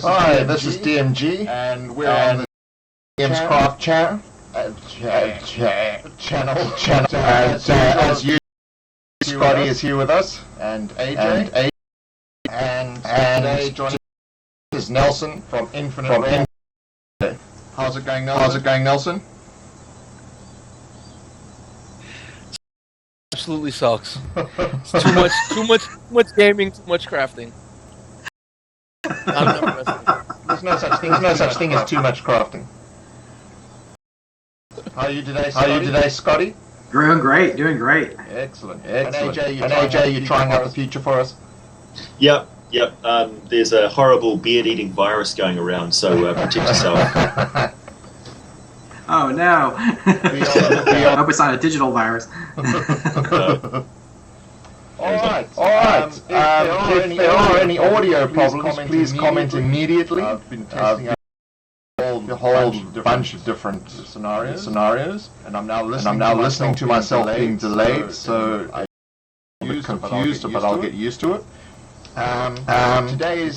this is DMG, and we're on the Games Craft channel. As you, Scotty is here with us, and AJ, and today joining is Nelson from Infinite. How's it going, Nelson? Absolutely sucks. It's too much gaming, too much crafting. There's no such thing as too much crafting. How are you today, Scotty? Doing great. Excellent. And AJ, you trying out the future for us? Yep. There's a horrible beard-eating virus going around, so protect yourself. Oh no! I hope it's not a digital virus. Alright. If there are any audio problems, please comment immediately. I've been testing out a whole bunch of different scenarios, and I'm now listening to myself being delayed, so I'm a bit confused, but I'll get used to it.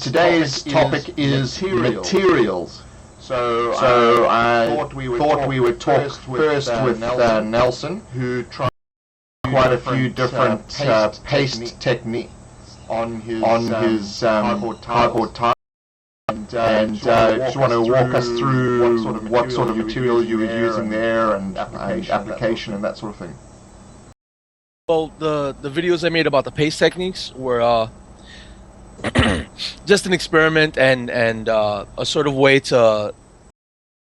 Today's topic is materials. So I thought we would talk first with Nelson, who tried quite a few different paste techniques on his cardboard tile, and just want to walk us through what sort of material you were using there and application and that sort of thing. Well, the videos I made about the paste techniques were just an experiment and a sort of way to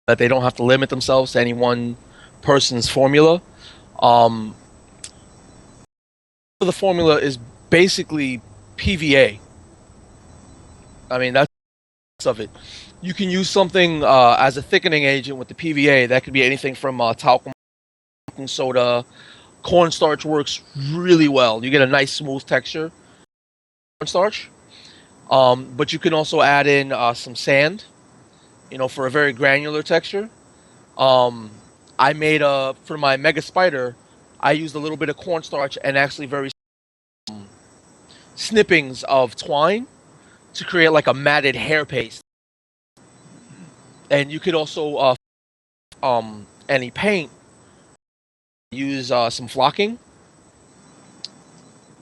that they don't have to limit themselves to any one person's formula. The formula is basically PVA. I mean, that's of it. You can use something as a thickening agent with the PVA. That could be anything from talcum soda. Cornstarch works really well. You get a nice smooth texture. Cornstarch. But you can also add in some sand, for a very granular texture. I made for my Mega Spider, I used a little bit of cornstarch and actually very snippings of twine to create like a matted hair paste. And you could also any paint, use some flocking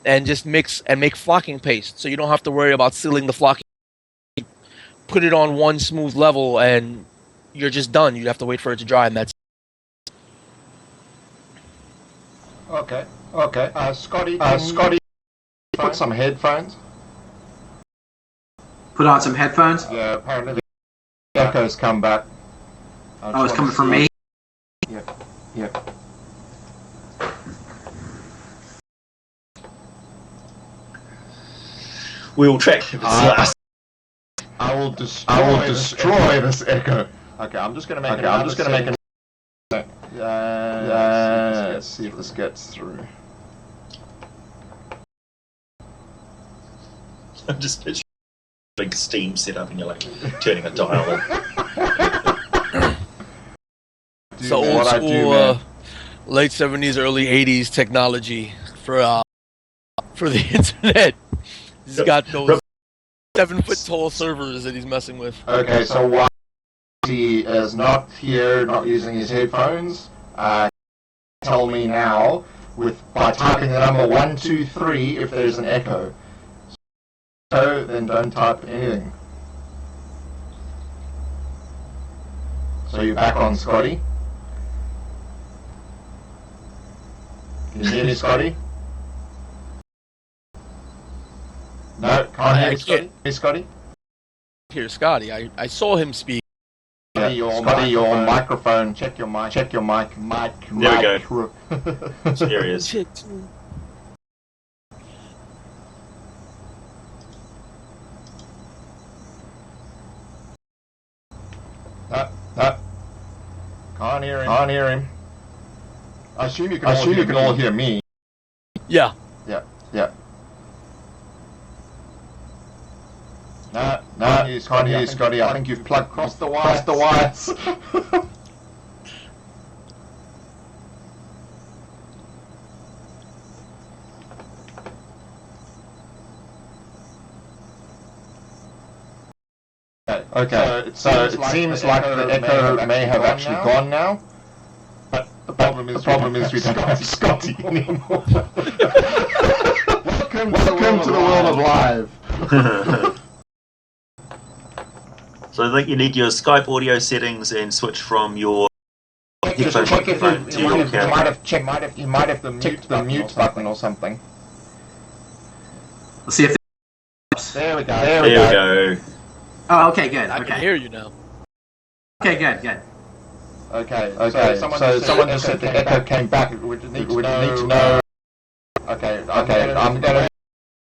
and just mix and make flocking paste, so you don't have to worry about sealing the flocking. Put it on one smooth level and you're just done. You'd have to wait for it to dry, and that's Okay. Scotty, put some headphones. Put on some headphones. Yeah, apparently the echoes come back. Oh, it's coming from me. Yep. We will track if it's last. I will destroy this echo. Okay, I'm just gonna make an. Let's see if this gets through. I'm just picturing a big steam setup and you're like turning a dial. So old school, late 70s, early 80s technology for the internet. He's got those 7-foot tall servers that he's messing with. Okay, so while he is not here, not using his headphones, tell me now by typing the number 123 if there's an echo. So then don't type anything. So you're back on, Scotty. Can you hear me, Scotty? No, can't hear Scotty. Hey, Scotty? Hear Scotty. I saw him speak. Yeah, your microphone. Check your mic. There we go. There he is. No. Can't hear him. I assume you can all hear me. Yeah. No, can't hear you, Scotty. I think you've plugged across the wires. Okay. So it seems like the echo may have actually gone now. But the problem is we don't have Scotty anymore. Welcome to the world of live. So I think you need your Skype audio settings and switch from your headphone microphone to your camera. You might have ticked the mute button or something. Let's see if. There we go. There we go. Oh, okay, good. I Okay. can hear you now. Okay, good. Okay. So someone just said the echo came back. We need to know. Okay. I'm gonna.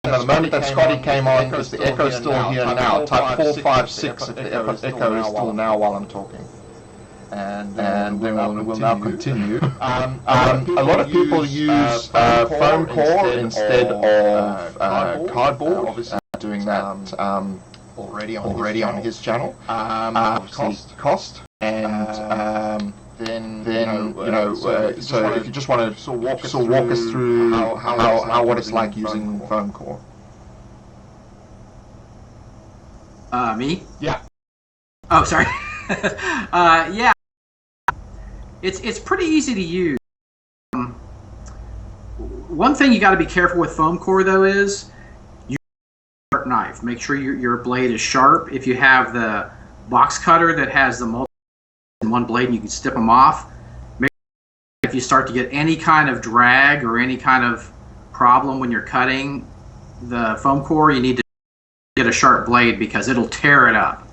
At the moment that Scotty came on, is the echo still here now? Type 456 if the echo is still now while I'm talking. And then we'll now continue. A lot of people use foam core instead of cardboard. Obviously, doing that already on his channel. Cost and then so if you just want to walk us through how what it's like using foam core. Me? Yeah. Oh, sorry. Yeah. It's pretty easy to use. One thing you got to be careful with foam core though is you sharp knife. Make sure your blade is sharp. If you have the box cutter that has the multiple in one blade and you can snip them off, make sure if you start to get any kind of drag or any kind of problem when you're cutting the foam core, you need to get a sharp blade because it'll tear it up.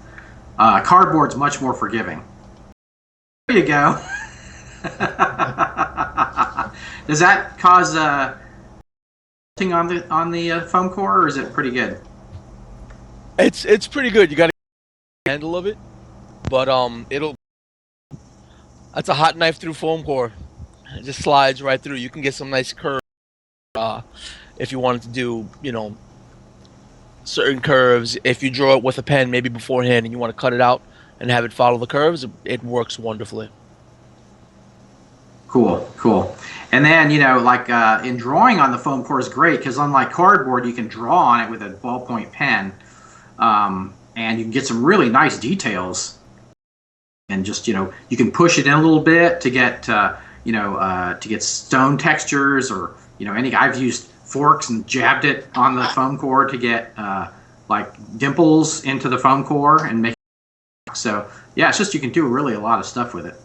Cardboard's much more forgiving. There you go. Does that cause on the foam core, or is it pretty good? It's pretty good. You got to get the handle of it, but that's a hot knife through foam core. It just slides right through. You can get some nice curves if you wanted to do certain curves. If you draw it with a pen maybe beforehand and you want to cut it out and have it follow the curves, it works wonderfully. Cool. And then, like in drawing on the foam core is great because unlike cardboard, you can draw on it with a ballpoint pen, and you can get some really nice details. And just, you can push it in a little bit to get, to get stone textures or, I've used forks and jabbed it on the foam core to get like dimples into the foam core and make it. So, yeah, it's just you can do really a lot of stuff with it.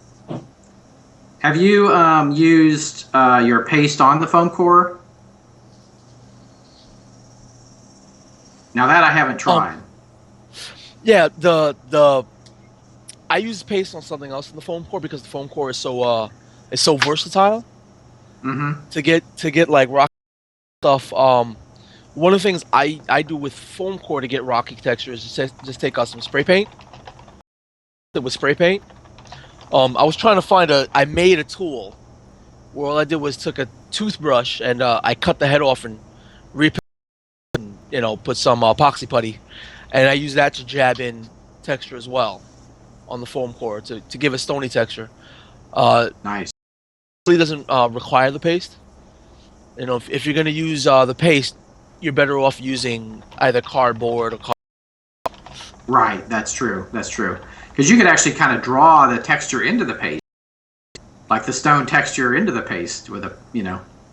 Have you used your paste on the foam core? Now that I haven't tried. Yeah, I use paste on something else in the foam core because the foam core is so versatile. Mm-hmm. To get like rock stuff. One of the things I do with foam core to get rocky texture is just take out some spray paint. With spray paint. I was trying to find I made a tool where all I did was took a toothbrush and I cut the head off and put some epoxy putty, and I use that to jab in texture as well on the foam core to give a stony texture. Nice. It doesn't require the paste. If you're going to use the paste, you're better off using either cardboard or Right, that's true. Because you could actually kind of draw the texture into the paste, like the stone texture into the paste with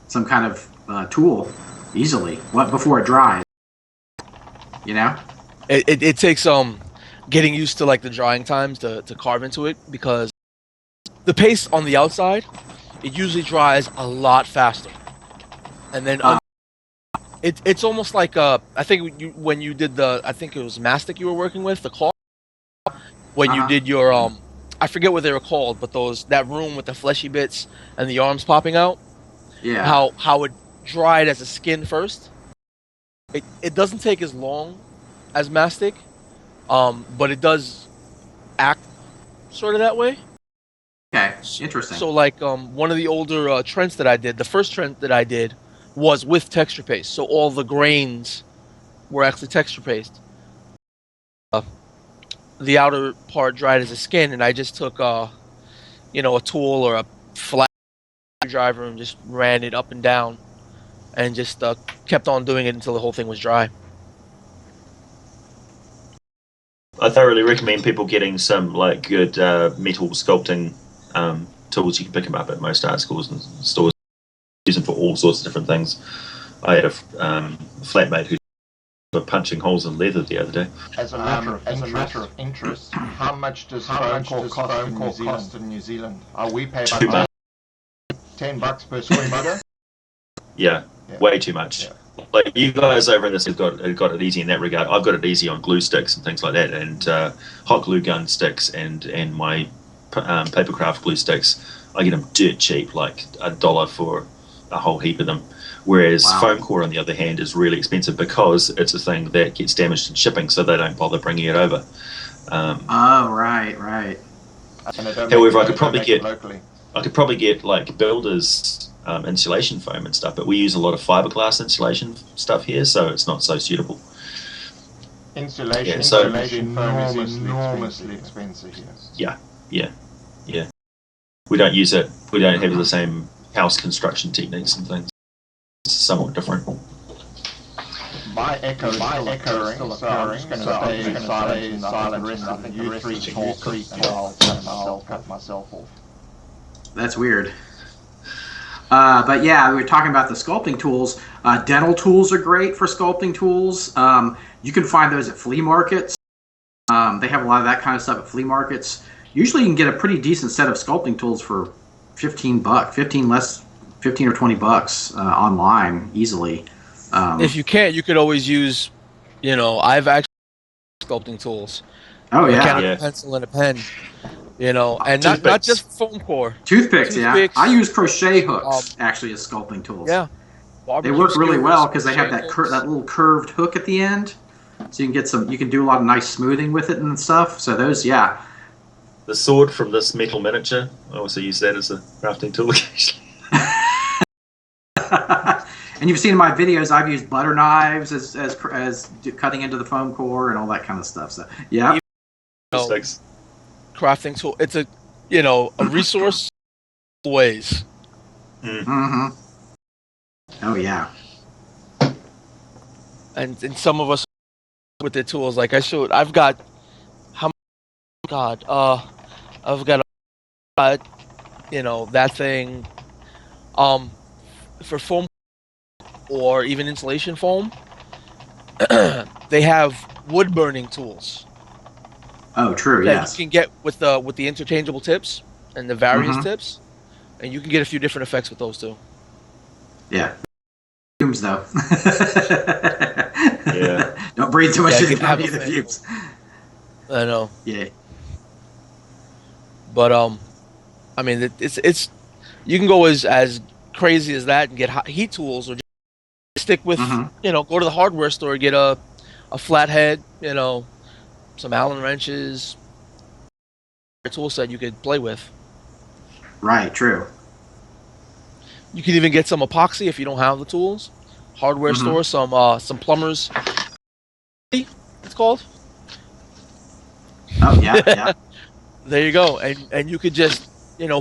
some kind of tool easily before it dries. It takes getting used to like the drying times to carve into it because the paste on the outside it usually dries a lot faster, and then it's almost like I think when you did I think it was mastic you were working with the caulk. When you did your I forget what they were called, but that room with the fleshy bits and the arms popping out. Yeah. How it dried as a skin first. It doesn't take as long as mastic, but it does act sort of that way. Okay, interesting. So like one of the older Trents that I did, the first Trent that I did was with texture paste. So all the grains were actually texture paste. The outer part dried as a skin, and I just took a tool or a flat driver and just ran it up and down, and just kept on doing it until the whole thing was dry. I thoroughly recommend people getting some like good metal sculpting tools. You can pick them up at most art schools and stores. Use them for all sorts of different things. I had a flatmate who was punching holes in leather the other day. As a matter of interest, how much does foam core cost in New Zealand? We pay about $10 per square meter. Yeah, way too much. Yeah. Like you guys over in this have got it easy in that regard. I've got it easy on glue sticks and things like that, and hot glue gun sticks and my papercraft glue sticks. I get them dirt cheap, like $1 for a whole heap of them. Whereas foam core, on the other hand, is really expensive because it's a thing that gets damaged in shipping, so they don't bother bringing it over. Right. However, I could probably get like builders. Insulation foam and stuff, but we use a lot of fiberglass insulation stuff here, so it's not so suitable. Insulation foam is enormously expensive here. Yeah. We don't use it. We don't have the same house construction techniques and things. It's somewhat different. My echo is still occurring, so I'm just going to stay silent the rest of the you three talk, and I'll cut myself off. That's weird. But yeah, we were talking about the sculpting tools. Dental tools are great for sculpting tools. You can find those at flea markets. They have a lot of that kind of stuff at flea markets. Usually you can get a pretty decent set of sculpting tools for $15, $15 or $20 online easily. If you can't, you could always use, I've actually sculpting tools. Oh yeah. Mechanical pencil and a pen. And not just foam core. Toothpicks, yeah. I use crochet hooks actually as sculpting tools. Yeah. They work really well because they have that little curved hook at the end, so you can get you can do a lot of nice smoothing with it and stuff. So those, yeah. The sword from this metal miniature, I also use that as a crafting tool occasionally. And you've seen in my videos, I've used butter knives as cutting into the foam core and all that kind of stuff. So yeah. Crafting tool. It's a resource ways. Mm-hmm. Oh yeah. And some of us with their tools, like I showed, I've got I've got that thing for foam or even insulation foam. They have wood burning tools. Oh, true. That yes. You can get with the interchangeable tips and the various tips, and you can get a few different effects with those too. Yeah. Fumes though. Yeah. Don't breathe too much into the fumes. I know. Yeah. But I mean, it's you can go as crazy as that and get heat tools, or just stick with go to the hardware store, get a flathead, some Allen wrenches, a tool set you could play with. Right, true. You can even get some epoxy if you don't have the tools. Hardware store, some plumbers. It's called. Oh yeah. There you go, and you could just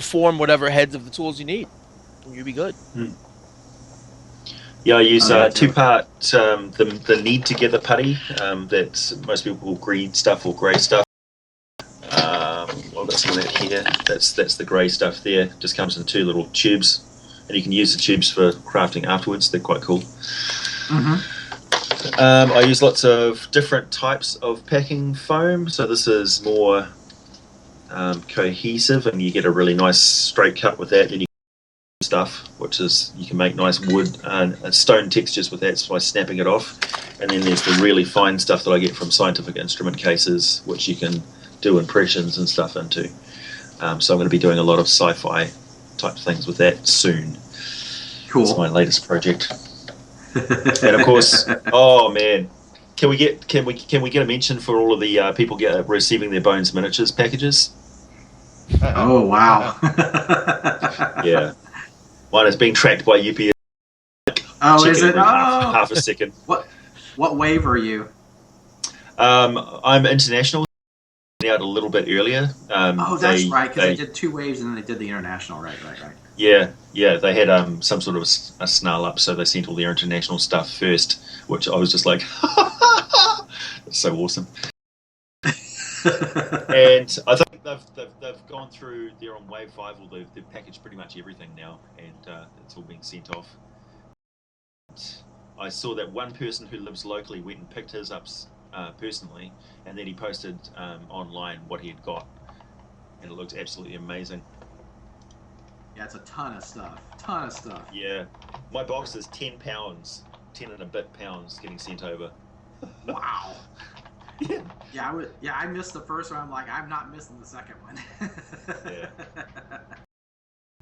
form whatever heads of the tools you need, and you'll be good. Yeah, I use two-part the knead together putty that most people call green stuff or grey stuff. I've got some of that here. That's the grey stuff there. Just comes in 2 little tubes, and you can use the tubes for crafting afterwards. They're quite cool. I use lots of different types of packing foam. So this is more cohesive, and you get a really nice straight cut with that. Then you stuff, which is you can make nice wood and stone textures with that by snapping it off. And then there's the really fine stuff that I get from scientific instrument cases, which you can do impressions and stuff into. So I'm going to be doing a lot of sci-fi type things with that soon. Cool. It's my latest project. And of course, oh man, can we get a mention for all of the people receiving their Bones Miniatures packages? Oh wow. Yeah. Mine is being tracked by UPS. Oh, is it? Half a second. What wave are you? I'm international. Out a little bit earlier. That's right, because they did 2 waves and then they did the international. Right. Yeah. They had some sort of a snarl up, so they sent all their international stuff first, which I was just like, that's so awesome. And I think they've gone through. They're on wave 5, or they've packaged pretty much everything now, and it's all being sent off. I saw that one person who lives locally went and picked his up personally, and then he posted online what he had got, and it looks absolutely amazing. Yeah, it's a ton of stuff. Yeah, my box is 10 pounds, 10 and a bit pounds getting sent over. Wow. Yeah, I missed the first one. I'm like, I'm not missing the second one.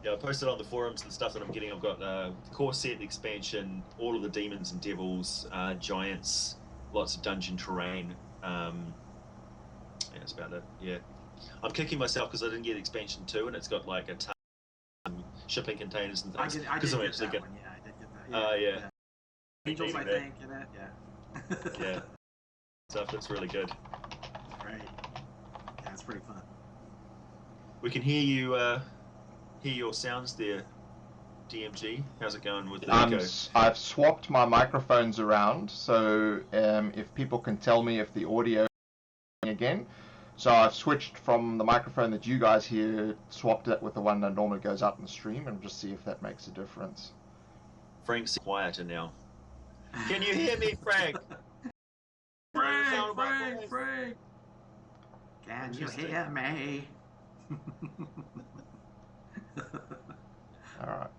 Yeah, I posted on the forums and stuff that I'm getting. I've got the core set, the expansion, all of the demons and devils, giants, lots of dungeon terrain. Yeah, that's about it. Yeah, I'm kicking myself because I didn't get expansion 2, and it's got like a ton of shipping containers and things. I did get that one. Yeah, I did get that. Yeah. Angels, I think, in it. Yeah. Yeah. Stuff that's really good. Right. Yeah, it's pretty fun. We can hear you. Hear your sounds there, DMG. How's it going with the echo? I've swapped my microphones around, so if people can tell me if the audio is again. So I've switched from the microphone that you guys hear, swapped it with the one that normally goes out in the stream, and just see if that makes a difference. Frank's quieter now. Can you hear me, Frank? Frank! Can you hear me? All right.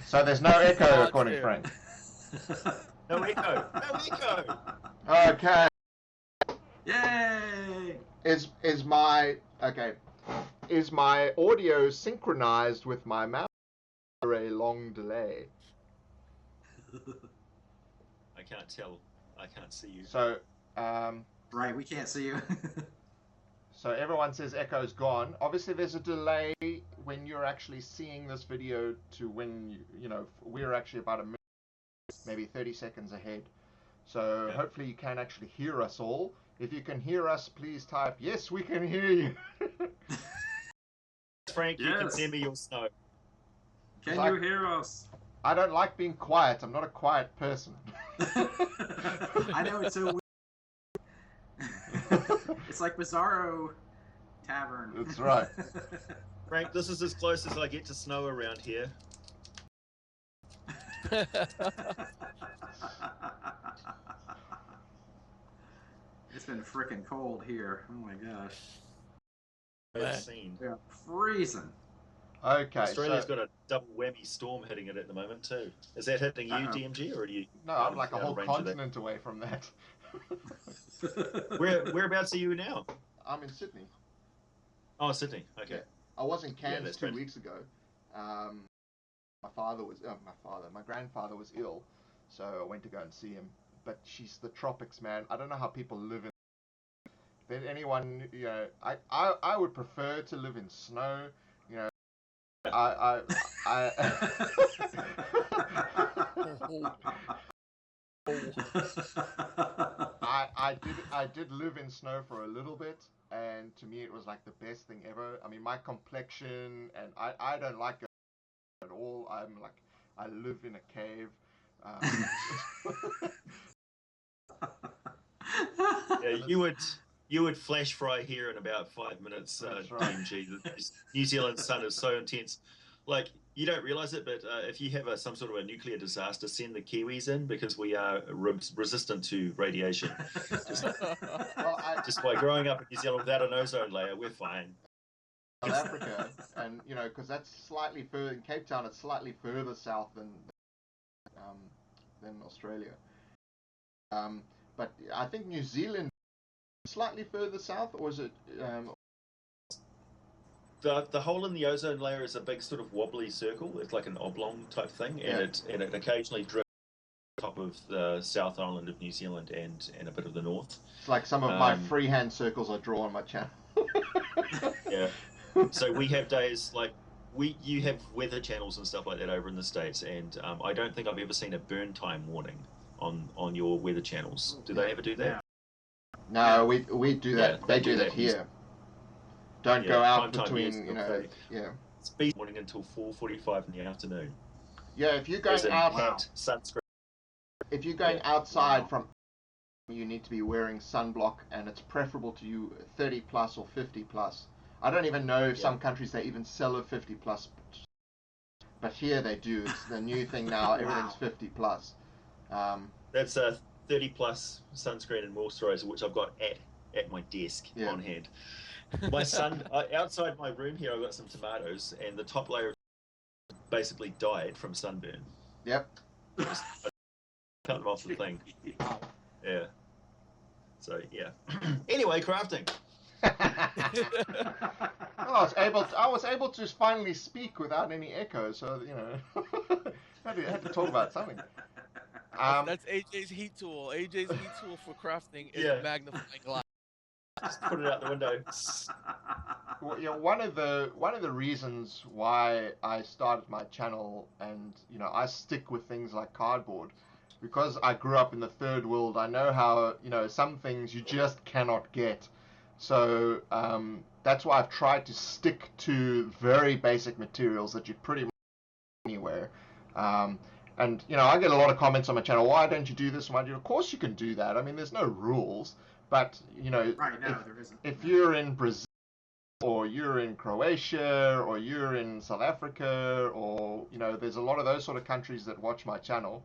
So there's no echo according to Frank. No echo. No echo. Okay. Yay! Is my audio synchronized with my mouse for a long delay? I can't tell. I can't see you. So right, we can't see you. So everyone says echo's gone. Obviously there's a delay when you're actually seeing this video to when we're actually about a minute, maybe 30 seconds ahead. So hopefully you can actually hear us all. If you can hear us, please type, yes, we can hear you. Frank, you can send me your snow. Can you hear us? I don't like being quiet. I'm not a quiet person. I know, it's so weird. It's like Bizarro Tavern. That's right. Frank, this is as close as I get to snow around here. It's been freaking cold here. Oh my gosh. Scene. Yeah, freezing. Okay. Australia's got a double whammy storm hitting it at the moment too. Is that hitting you, DMG, or are you? No, I'm like a whole continent away from that. Whereabouts are you now? I'm in Sydney. Oh, Sydney. Okay. Yeah. I was in Cairns 2 weeks ago. My grandfather was ill, so I went to go and see him. But she's the tropics, man. I don't know how people live in. If anyone, I would prefer to live in snow. I did live in snow for a little bit, and to me it was like the best thing ever. I mean, my complexion, and I don't like it at all. I'm like, I live in a cave. Yeah, you would flash fry here in about 5 minutes, DMG. New Zealand sun is so intense. Like, you don't realise it, but if you have some sort of a nuclear disaster, send the Kiwis in, because we are resistant to radiation. Just by growing up in New Zealand without an ozone layer, we're fine. South Africa, and because that's slightly further in Cape Town, it's slightly further south than Australia. But I think New Zealand is slightly further south, or is it? The hole in the ozone layer is a big sort of wobbly circle. It's like an oblong type thing, and it occasionally drifts on top of the South Island of New Zealand and a bit of the north. It's like some of my freehand circles I draw on my channel. Yeah. So we have days like you have weather channels and stuff like that over in the States, and I don't think I've ever seen a burn time warning on your weather channels. Do they ever do that? No, we do that. They do that here. don't go out prime time, between, Speed morning until 4:45 in the afternoon. Yeah, if you're going out, sunscreen. If you're going outside from, you need to be wearing sunblock, and it's preferable to you 30 plus or 50 plus. I don't even know if some countries they even sell a 50 plus, but here they do. It's the new thing now. Everything's 50 plus. That's a 30 plus sunscreen and moisturizer, which I've got at my desk on hand. My outside my room here, I've got some tomatoes, and the top layer basically died from sunburn. Yep. Just cut them off the thing. Yeah. So yeah. Anyway, crafting. I was able to finally speak without any echo, so I had to talk about something. That's AJ's heat tool. AJ's heat tool for crafting is a magnifying glass. Just put it out the window. Well, one of the reasons why I started my channel, and I stick with things like cardboard, because I grew up in the third world. I know how some things you just cannot get. So that's why I've tried to stick to very basic materials that you pretty much anywhere. And I get a lot of comments on my channel. Why don't you do this? Why do you? Of course you can do that. I mean, there's no rules. But there isn't. If you're in Brazil, or you're in Croatia, or you're in South Africa, or there's a lot of those sort of countries that watch my channel.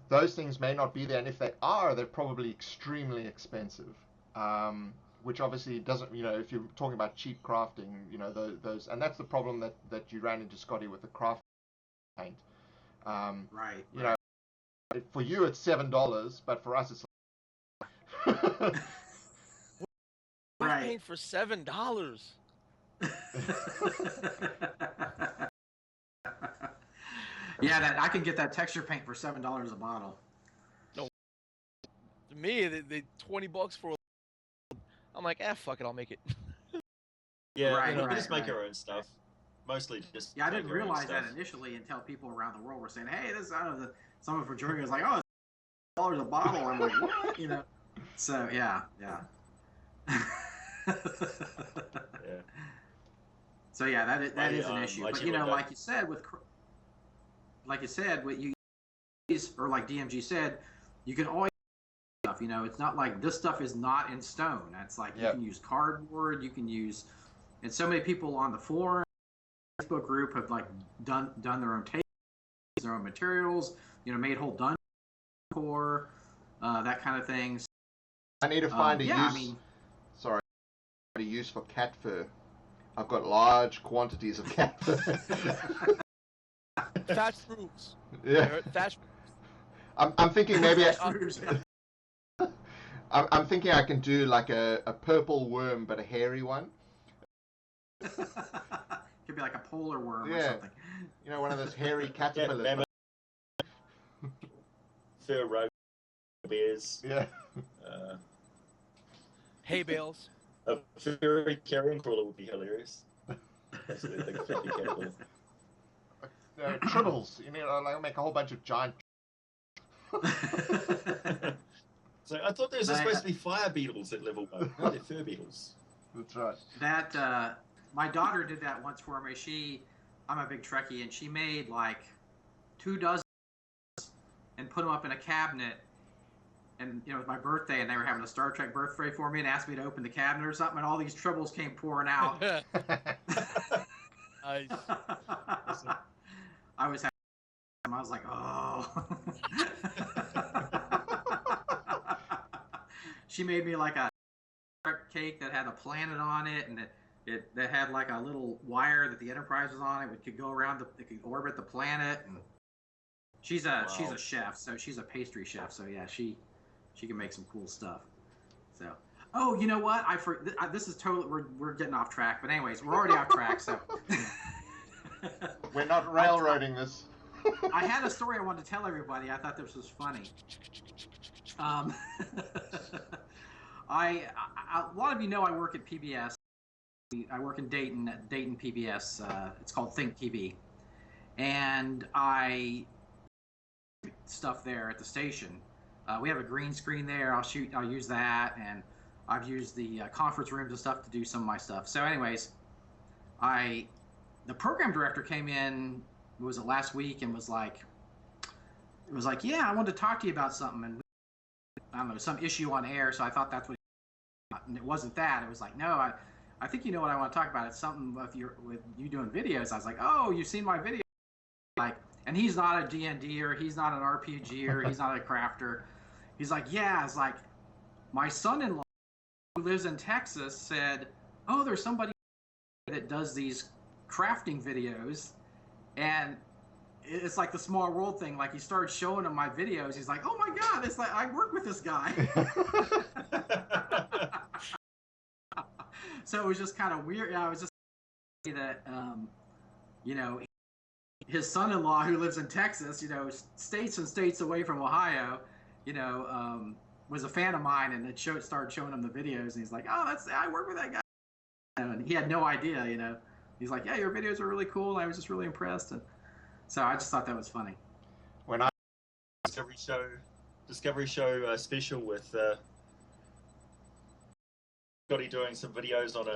Those things may not be there, and if they are, they're probably extremely expensive. Which obviously doesn't, if you're talking about cheap crafting, those, and that's the problem that you ran into, Scotty, with the craft paint. Right. For you it's $7, but for us it's Right. Paying for $7. Yeah, I can get that texture paint for $7 a bottle. No, to me, they $20 for. I'm like, fuck it, I'll make it. Yeah, we just make our own stuff. Mostly just. Yeah, I didn't realize that initially until people around the world were saying, "Hey, this." Someone from Germany was like, "Oh, $1 a bottle." I'm like, "What?" So yeah. Yeah. So yeah, that is an issue. But like you said, what you or like DMG said, you can always stuff. It's not like this stuff is not in stone. That's like you can use cardboard. You can use, and so many people on the forum, Facebook group have like done their own tape, their own materials. Made whole dungeon decor, that kind of things. I need to find a use for cat fur. I've got large quantities of cat fur. Thatch roofs. Yeah. Thatch roofs. I'm thinking maybe I'm thinking I can do like a purple worm, but a hairy one. Could be like a polar worm or something. One of those hairy caterpillars. Fur rope bears. Yeah. Hay bales. A furry carrion crawler would be hilarious. That's a big fluffy caterpillar. Tribbles. Like make a whole bunch of giant. So I thought there was supposed to be fire beetles at level 1. No, they're fur beetles. That's right. That my daughter did that once for me. I'm a big Trekkie, and she made like 2 dozen and put them up in a cabinet. And it was my birthday, and they were having a Star Trek birthday for me, and asked me to open the cabinet or something, and all these tribbles came pouring out. Nice. I was like, oh. She made me like a cake that had a planet on it, and that had like a little wire that the Enterprise was on. It could go around, it could orbit the planet. And she's a chef, so she's a pastry chef. So yeah, she can make some cool stuff. So, oh, you know what? This is totally we're getting off track, but anyways, we're already off track. So we're not railroading this. I had a story I wanted to tell everybody. I thought this was funny. A lot of you know I work at PBS. I work in Dayton at Dayton PBS. It's called Think TV, and I stuff there at the station. We have a green screen there. I'll use that, and I've used the conference rooms and stuff to do some of my stuff. So, anyways, the program director came in. Was it last week? And was like, yeah, I wanted to talk to you about something, and I don't know, some issue on air. So I thought that's what. And it wasn't that. It was like, no, I think you know what I want to talk about. It's something with you doing videos. I was like, oh, you've seen my video. Like, and he's not a D&D-er, he's not an RPGer, he's not a crafter. He's like, yeah, it's like, my son-in-law who lives in Texas said, oh, there's somebody that does these crafting videos, and it's like the small world thing. Like, he started showing him my videos. He's like, oh my God, it's like, I work with this guy. So it was just kind of weird. I was just that, you know, his son-in-law who lives in Texas, you know, states and states away from Ohio, you know, was a fan of mine, and it started showing him the videos, and he's like, oh, I work with that guy. And he had no idea, you know. He's like, yeah, your videos are really cool, and I was just really impressed. And so I just thought that was funny. When I Discovery Show special with Scotty doing some videos on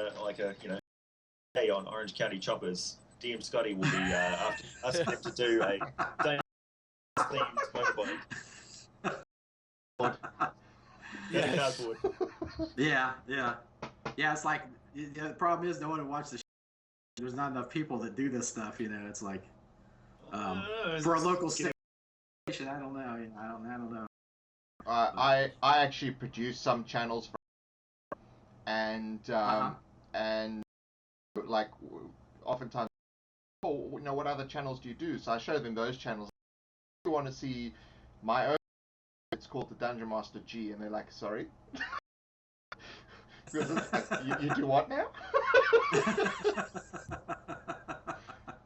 on Orange County Choppers. DM Scotty will be asking him to do a themed motorbike. Cardboard. Yeah. It's like the problem is no one will watch the. There's not enough people that do this stuff. You know, it's like for a local station. I don't know. You know, I don't know. I actually produce some channels for, and like oftentimes, oh, you know, what other channels do you do? So I show them those channels. If you want to see my own, it's called the Dungeon Master G, and they're like, sorry? Because it's like, you do what now?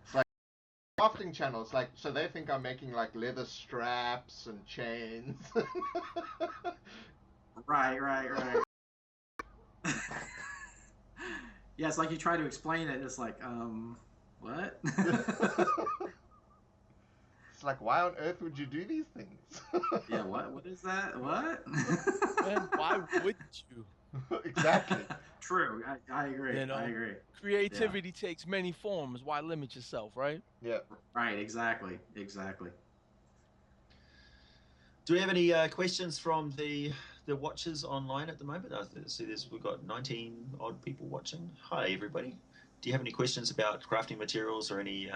It's like crafting channels, like, so they think I'm making like leather straps and chains. Right. Yeah, it's like you try to explain it, and it's like, what? It's like, why on earth would you do these things? Yeah, what is that? What? And why wouldn't you? Exactly. True, I agree. You know, I agree. Creativity takes many forms. Why limit yourself, right? Yeah. Right, exactly. Do we have any questions from the watchers online at the moment? I see we've got 19 odd people watching. Hi, everybody. Do you have any questions about crafting materials or any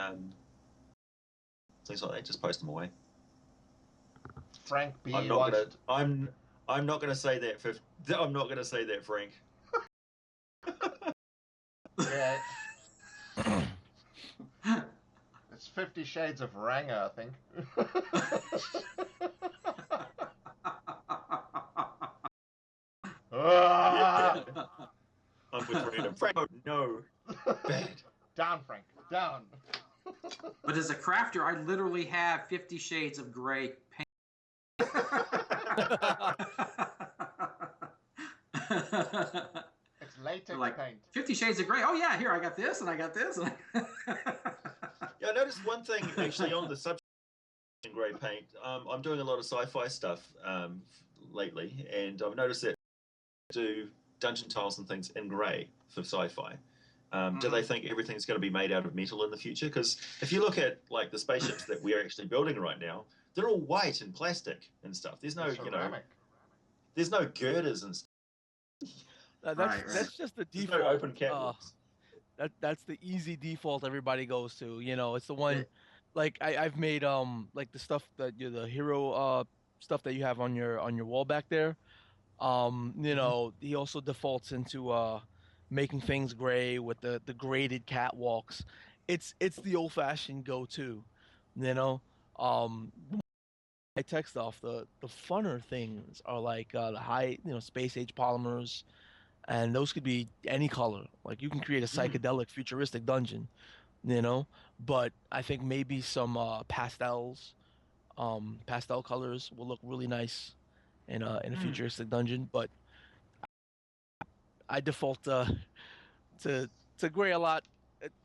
things like that? Just post them away. Frank B. I'm not gonna say that. I'm not gonna say that, Frank. Yeah. It's 50 Shades of Ranger, I think. I'm with random. Frank, no. Bad. Down, Frank. Down. But as a crafter, I literally have 50 Shades of Grey paint. It's latex like, paint. 50 Shades of Grey. Oh yeah, here I got this and I got this. Yeah, I noticed one thing actually on the subject of grey paint. I'm doing a lot of sci-fi stuff lately, and I've noticed that I do dungeon tiles and things in grey for sci-fi. Do they think everything's going to be made out of metal in the future? Because if you look at like the spaceships that we're actually building right now, they're all white and plastic and stuff. There's no, there's no girders and stuff. That's just the default. No open catwalks. That's the easy default everybody goes to. You know, it's the one. Like I've made like the stuff that the hero stuff that you have on your wall back there. You know, he also defaults into making things gray with the graded catwalks. It's the old fashioned go-to. You know, high tech stuff. The funner things are like the high space age polymers, and those could be any color. Like you can create a psychedelic futuristic dungeon. You know, but I think maybe some pastels, pastel colors will look really nice in a futuristic dungeon. But I default to gray a lot.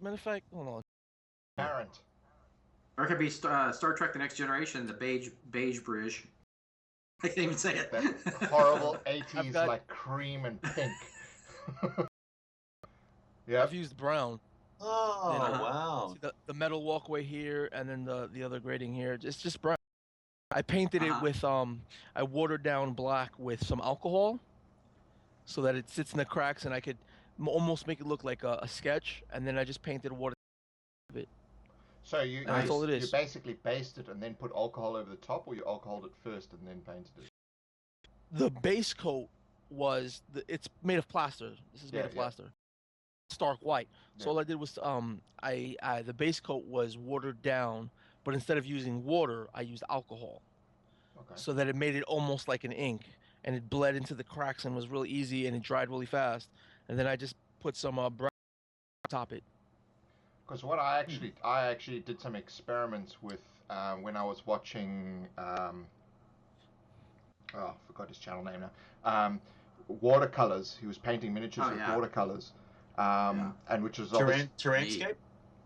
Matter of fact, hold on. Apparent. Or it could be Star Trek: The Next Generation, the beige bridge. I can't even say it. That horrible 80s got- like cream and pink. Yeah. I've used brown. Oh, You know, wow. See the metal walkway here, and then the other grading here. It's just brown. I painted it with I watered down black with some alcohol, so that it sits in the cracks, and I could almost make it look like a sketch. And then I just painted water. So you That's all it you is. basically basted it and then put alcohol over the top, or you alcoholed it first and then painted it? The base coat was it's made of plaster. This is made of plaster. Stark white. So all I did was the base coat was watered down, but instead of using water, I used alcohol. Okay. So that it made it almost like an ink, and it bled into the cracks and was really easy, and it dried really fast. And then I just put some brown on top it. Because what I actually did some experiments with when I was watching I forgot his channel name now. Watercolors. He was painting miniatures with watercolors, and which was Terranscape?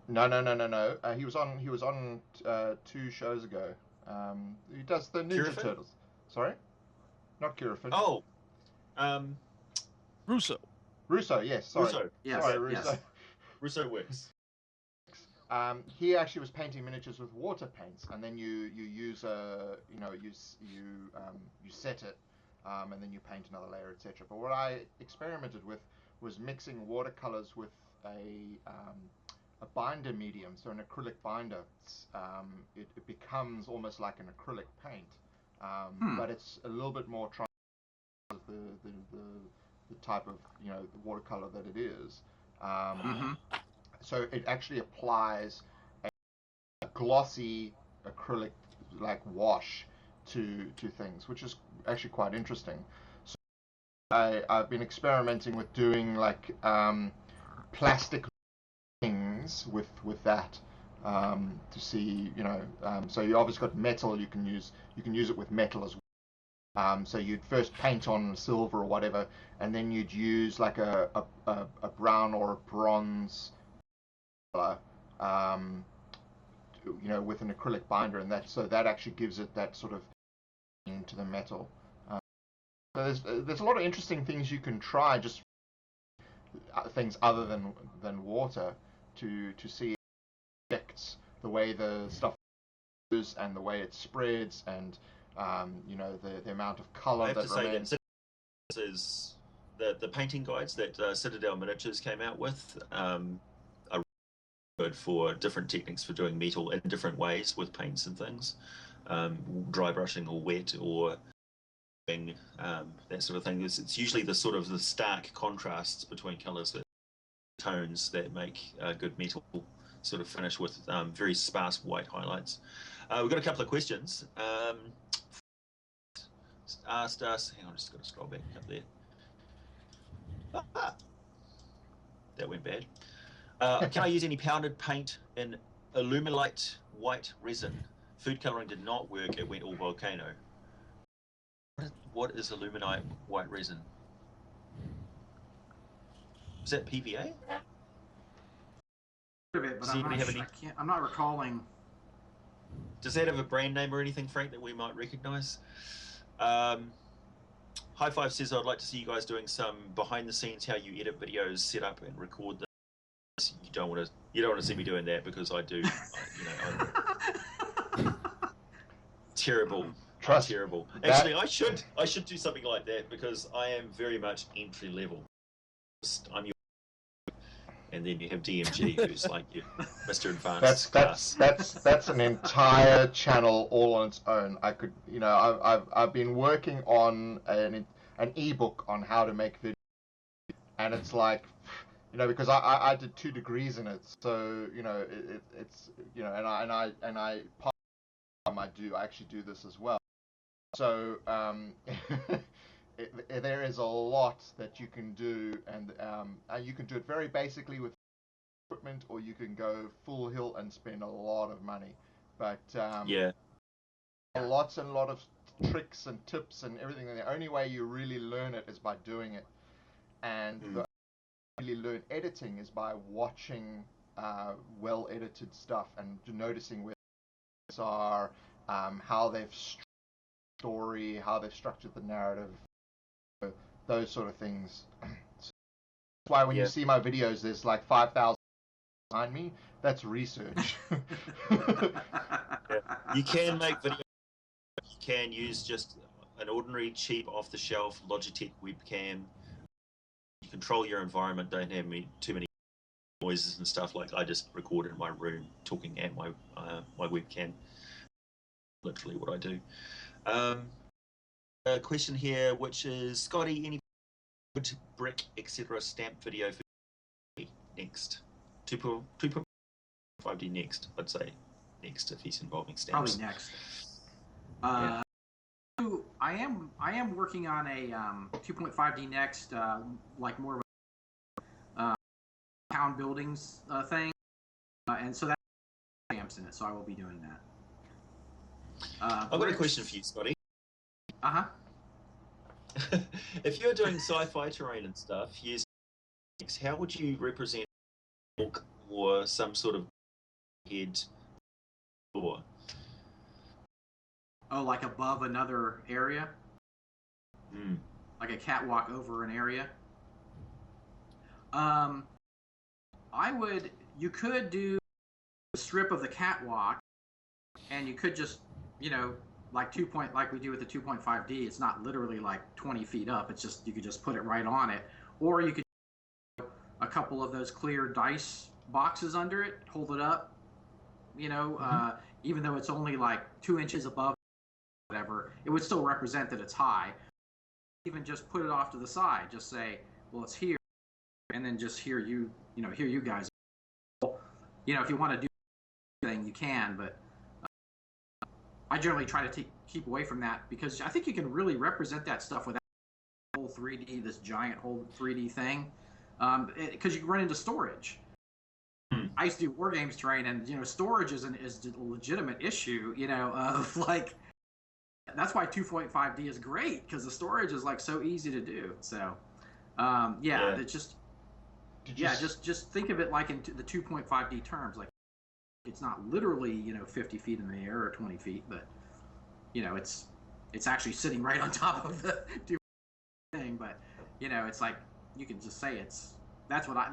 No. He was on 2 shows ago. He does the Ninja Curafin? Turtles. Sorry, not Curafin. Oh, Russo. Yes. Sorry. Russo. Yes, Sorry, Russo. yes. Russo works. He actually was painting miniatures with water paints, and then you use you set it, and then you paint another layer, etc. But what I experimented with was mixing watercolors with a binder medium, so an acrylic binder. It becomes almost like an acrylic paint, but it's a little bit more the type of the watercolor that it is. So it actually applies a glossy acrylic like wash to things, which is actually quite interesting. So I've been experimenting with doing like plastic things with that to see, so you obviously got metal. You can use it with metal as well. So you'd first paint on silver or whatever, and then you'd use like a brown or a bronze with an acrylic binder, and that actually gives it that sort of into the metal. So there's a lot of interesting things you can try, just things other than water, to see effects, the way the stuff moves and the way it spreads, and the amount of color that remains. This is the painting guides that Citadel Miniatures came out with. Are good for different techniques for doing metal in different ways with paints and things, dry brushing or wet or that sort of thing. It's usually the sort of the stark contrasts between colors, that tones that make a good metal sort of finish with very sparse white highlights. We've got a couple of questions. Asked us, hang on, just got to scroll back up there. That went bad. Can I use any pounded paint in Illumilite white resin? Food coloring did not work, it went all volcano. What is Illumilite white resin? Is that PVA? I'm not recalling. Does that have a brand name or anything, Frank, that we might recognize? High Five says, I'd like to see you guys doing some behind the scenes, how you edit videos, set up and record them. You don't want to see me doing that, because I do. I'm terrible. Terrible. Actually, I should do something like that, because I am very much entry level. I'm your, and then you have DMG, who's like your Mr. Advanced. That's an entire channel all on its own. I could, I've been working on an ebook on how to make videos, and it's like, because I did 2 degrees in it, so it's and I part of the time I actually do this as well. So there is a lot that you can do, and you can do it very basically with equipment, or you can go full hill and spend a lot of money. But lots and lot of tricks and tips and everything. And the only way you really learn it is by doing it, and the really learn editing is by watching well edited stuff and noticing where are, how they've story, how they've structured the narrative, those sort of things. That's why when you see my videos, there's like 5,000 behind me. That's research. You can make videos. You can use just an ordinary, cheap, off-the-shelf Logitech webcam. You control your environment. Don't have too many noises and stuff. Like I just record in my room, talking at my my webcam. Literally what I do. A question here, which is Scotty, any wood, brick, etc. stamp video for next? 2.5D next, I'd say. Next, if he's involving stamps. Probably next. I am working on a 2.5D next, like more of a town buildings thing, and so that stamps in it. So I will be doing that. I've got a question for you, Scotty. If you're doing sci-fi terrain and stuff, how would you represent caulk or some sort of head floor? Oh, like above another area? Like a catwalk over an area? You could do a strip of the catwalk, and you could just, like we do with the 2.5D, it's not literally like 20 feet up, it's just, you could just put it right on it. Or you could a couple of those clear dice boxes under it, hold it up, even though it's only like 2 inches above whatever, it would still represent that it's high. Even just put it off to the side, just say, well, it's here, and then just hear you guys. If you want to do anything, you can, but I generally try to keep away from that, because I think you can really represent that stuff without whole 3D, this giant whole 3D thing, because you can run into storage. I used to do war games terrain, and storage is a legitimate issue. Of like, that's why 2.5D is great, because the storage is like so easy to do. So, it's just think of it like in the 2.5D terms. Like, it's not literally 50 feet in the air or 20 feet, but it's actually sitting right on top of the thing. But it's like you can just say that's what I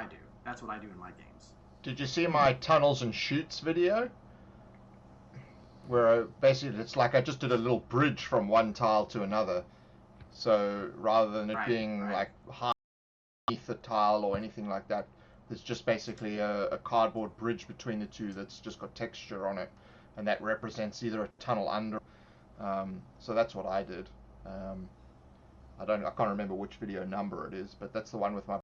do. That's what I do in my games. Did you see my tunnels and chutes video? Where basically it's like I just did a little bridge from one tile to another. So rather than it being like high beneath the tile or anything like that, there's just basically a cardboard bridge between the two that's just got texture on it, and that represents either a tunnel under. So that's what I did. I can't remember which video number it is, but that's the one with my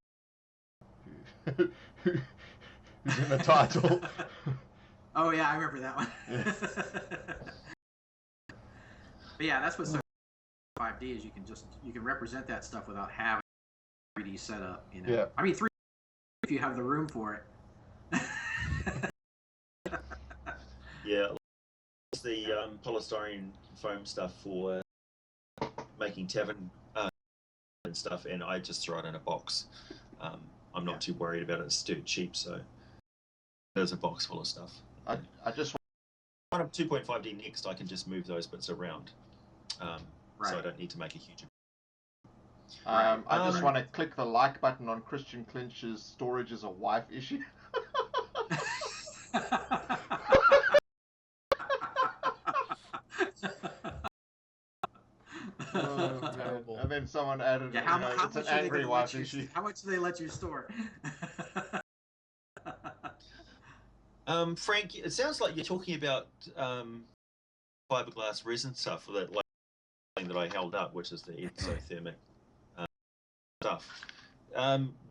who's in the title. Oh yeah, I remember that one. Yeah. But yeah, that's what's so 5D is you can represent that stuff without having 3D setup. Yeah. I mean 3D if you have the room for it. Yeah, it's the polystyrene foam stuff for making Tavern and stuff, and I just throw it in a box. I'm not too worried about it. It's too cheap, so there's a box full of stuff. I just want 2.5D next. I can just move those bits around, so I don't need to make a huge. I just want to click the like button on Christian Clinch's storage is a wife issue. Terrible. And then someone added, how it's an angry wife issue. How much do they let you store? Frank, it sounds like you're talking about fiberglass resin stuff, or that thing that I held up, which is the exothermic stuff.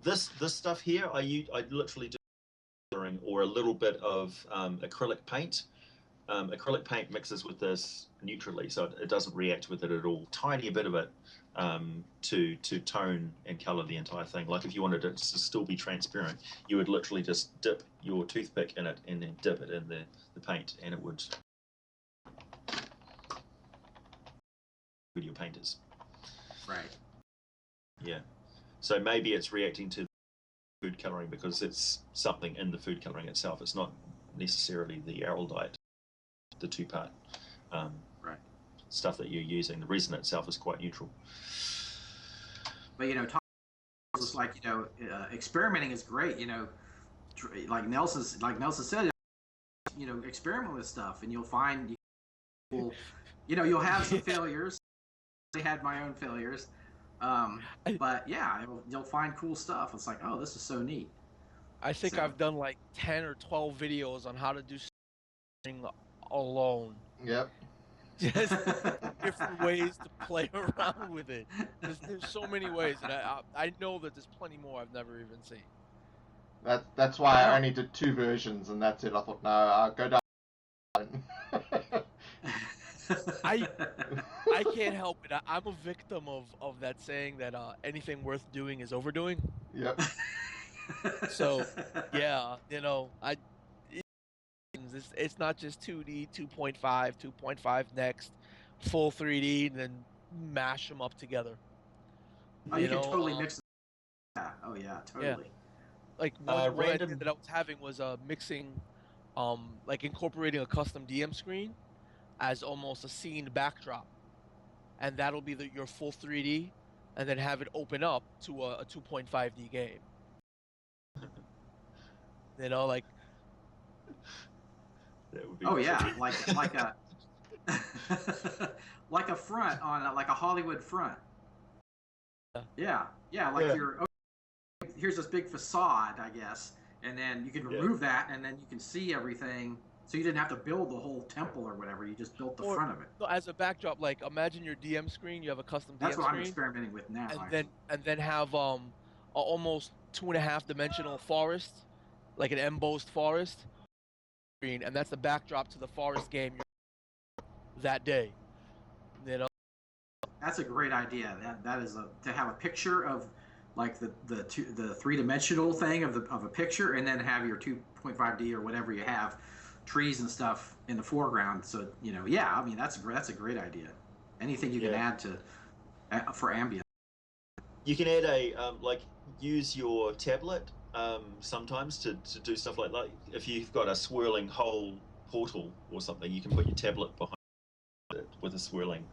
This stuff here, I literally do coloring or a little bit of acrylic paint. Acrylic paint mixes with this neutrally, so it doesn't react with it at all. Tiny bit of it to tone and color the entire thing. Like if you wanted it to still be transparent, you would literally just dip your toothpick in it and then dip it in the paint, and it would with your painters. Right. Yeah. So maybe it's reacting to food coloring because it's something in the food coloring itself. It's not necessarily the araldite, the two-part. Right. stuff that you're using. The resin itself is quite neutral. But just like experimenting is great. Like Nelson said, experiment with stuff, and you'll find you'll have some failures. I had my own failures, but yeah, you'll find cool stuff. It's like, oh, this is so neat. I think I've done like 10 or 12 videos on how to do something alone. Yep. Just different ways to play around with it. There's so many ways, and I know that there's plenty more I've never even seen. That's why I only did 2 versions, and that's it. I thought, no, I'll go down. I can't help it. I'm a victim of that saying that anything worth doing is overdoing. Yep. So yeah, it's not just 2D, 2.5, 2.5 next, full 3D, and then mash them up together. You can totally mix them. Yeah. Oh yeah, totally. Yeah. Like one idea that I was having was mixing, like incorporating a custom DM screen as almost a scene backdrop, and that'll be your full 3D, and then have it open up to a 2.5D game. Like. That would be like a like a front on like a Hollywood front. Yeah, here's this big facade, I guess, and then you can remove that, and then you can see everything. So you didn't have to build the whole temple or whatever. You just built the front of it. So as a backdrop, like imagine your DM screen. You have a custom DM screen. That's what I'm experimenting with now. And then have a almost 2.5 dimensional forest, like an embossed forest screen, and that's the backdrop to the forest game that day. That's a great idea. That is to have a picture of like the 3-dimensional thing of a picture, and then have your 2.5D or whatever you have, trees and stuff in the foreground. So I mean that's a great idea. Anything you can add for ambient. You can add use your tablet sometimes to do stuff like that. If you've got a swirling hole portal or something, you can put your tablet behind it with a swirling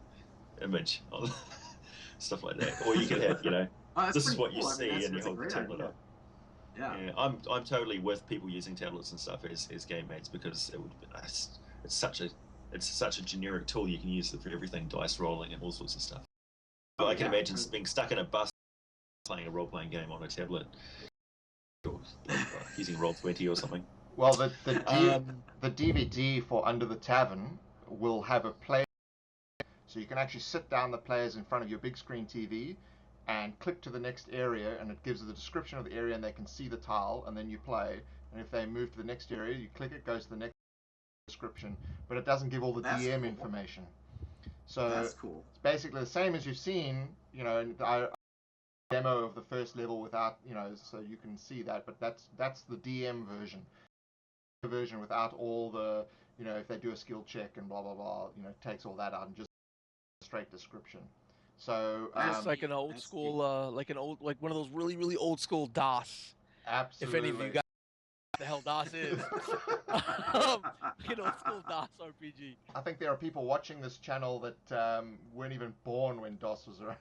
image, stuff like that. Or you could have, this is what you see, and you hold the tablet up. Yeah, I'm totally with people using tablets and stuff as game mates, because it's such a generic tool you can use for everything, dice rolling and all sorts of stuff. But I can imagine being stuck in a bus playing a role-playing game on a tablet, or using Roll20 or something. Well, the DVD for Under the Tavern will have a player, so you can actually sit down the players in front of your big screen TV and click to the next area, and it gives the description of the area, and they can see the tile, and then you play. And if they move to the next area, you click it, goes to the next description, but it doesn't give all the DM information. So that's cool. It's basically the same as you've seen, in the demo of the first level without, so you can see that, but that's the DM version. The version without all the, if they do a skill check and blah blah blah, takes all that out and just a straight description. So it's like an old school, like one of those really really old school DOS. Absolutely. If any of you guys know what the hell DOS is, old school DOS RPG. I think there are people watching this channel that weren't even born when DOS was around.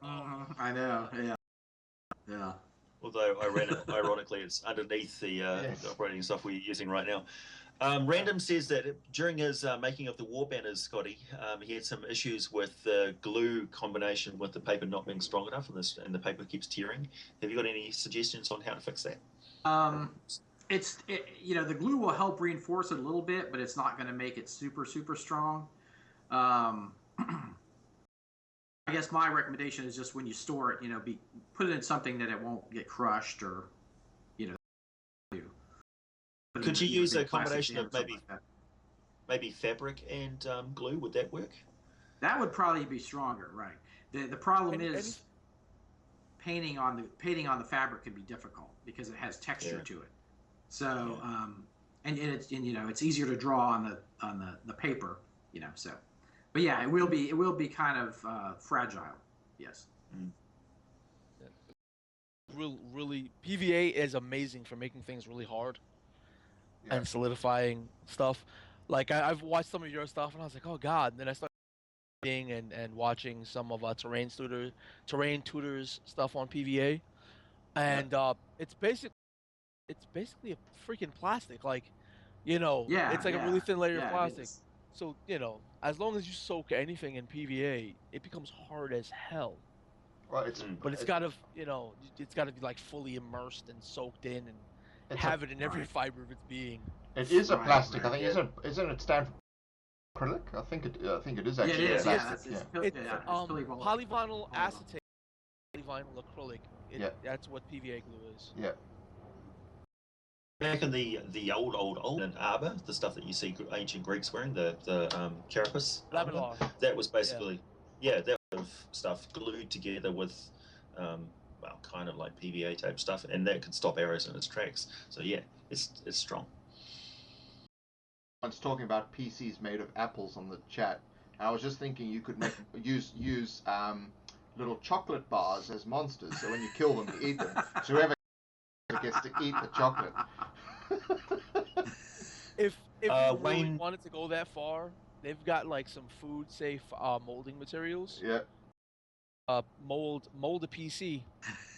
I know. Yeah. Although ironically, it's underneath the operating software you're using right now. Random says that during his making of the war banners, Scotty, he had some issues with the glue combination with the paper not being strong enough, and the paper keeps tearing. Have you got any suggestions on how to fix that? The glue will help reinforce it a little bit, but it's not going to make it super super strong. I guess my recommendation is just when you store it, put it in something that it won't get crushed or, Could you use a combination of maybe fabric and glue? Would that work? That would probably be stronger, right? The problem is painting on the fabric can be difficult because it has texture to it. So and it's easier to draw on the paper, so. But yeah, it will be kind of fragile. Yes. Mm. Really, PVA is amazing for making things really hard and solidifying stuff. Like I've watched some of your stuff, and I was like, oh god. And then I started and watching some of terrain tutors stuff on PVA, and it's basically a freaking plastic, like, it's like a really thin layer of plastic. So, as long as you soak anything in PVA, it becomes hard as hell. Well, but it's got to, it's got to be like fully immersed and soaked in and have it in every fiber of its being. It is a plastic. I think isn't it stand for acrylic? I think it is actually plastic. It's polyvinyl acetate, polyvinyl acrylic. That's what PVA glue is. Yeah. Back in the old in arbor, the stuff that you see ancient Greeks wearing, the carapace, that was basically that of stuff glued together with kind of like PVA type stuff, and that could stop arrows in its tracks. So it's strong. I was talking about PCs made of apples on the chat. I was just thinking you could use little chocolate bars as monsters, so when you kill them, you eat them. So whoever gets to eat the chocolate. If you really wanted to go that far, they've got like some food safe molding materials. Yeah. Mold a PC.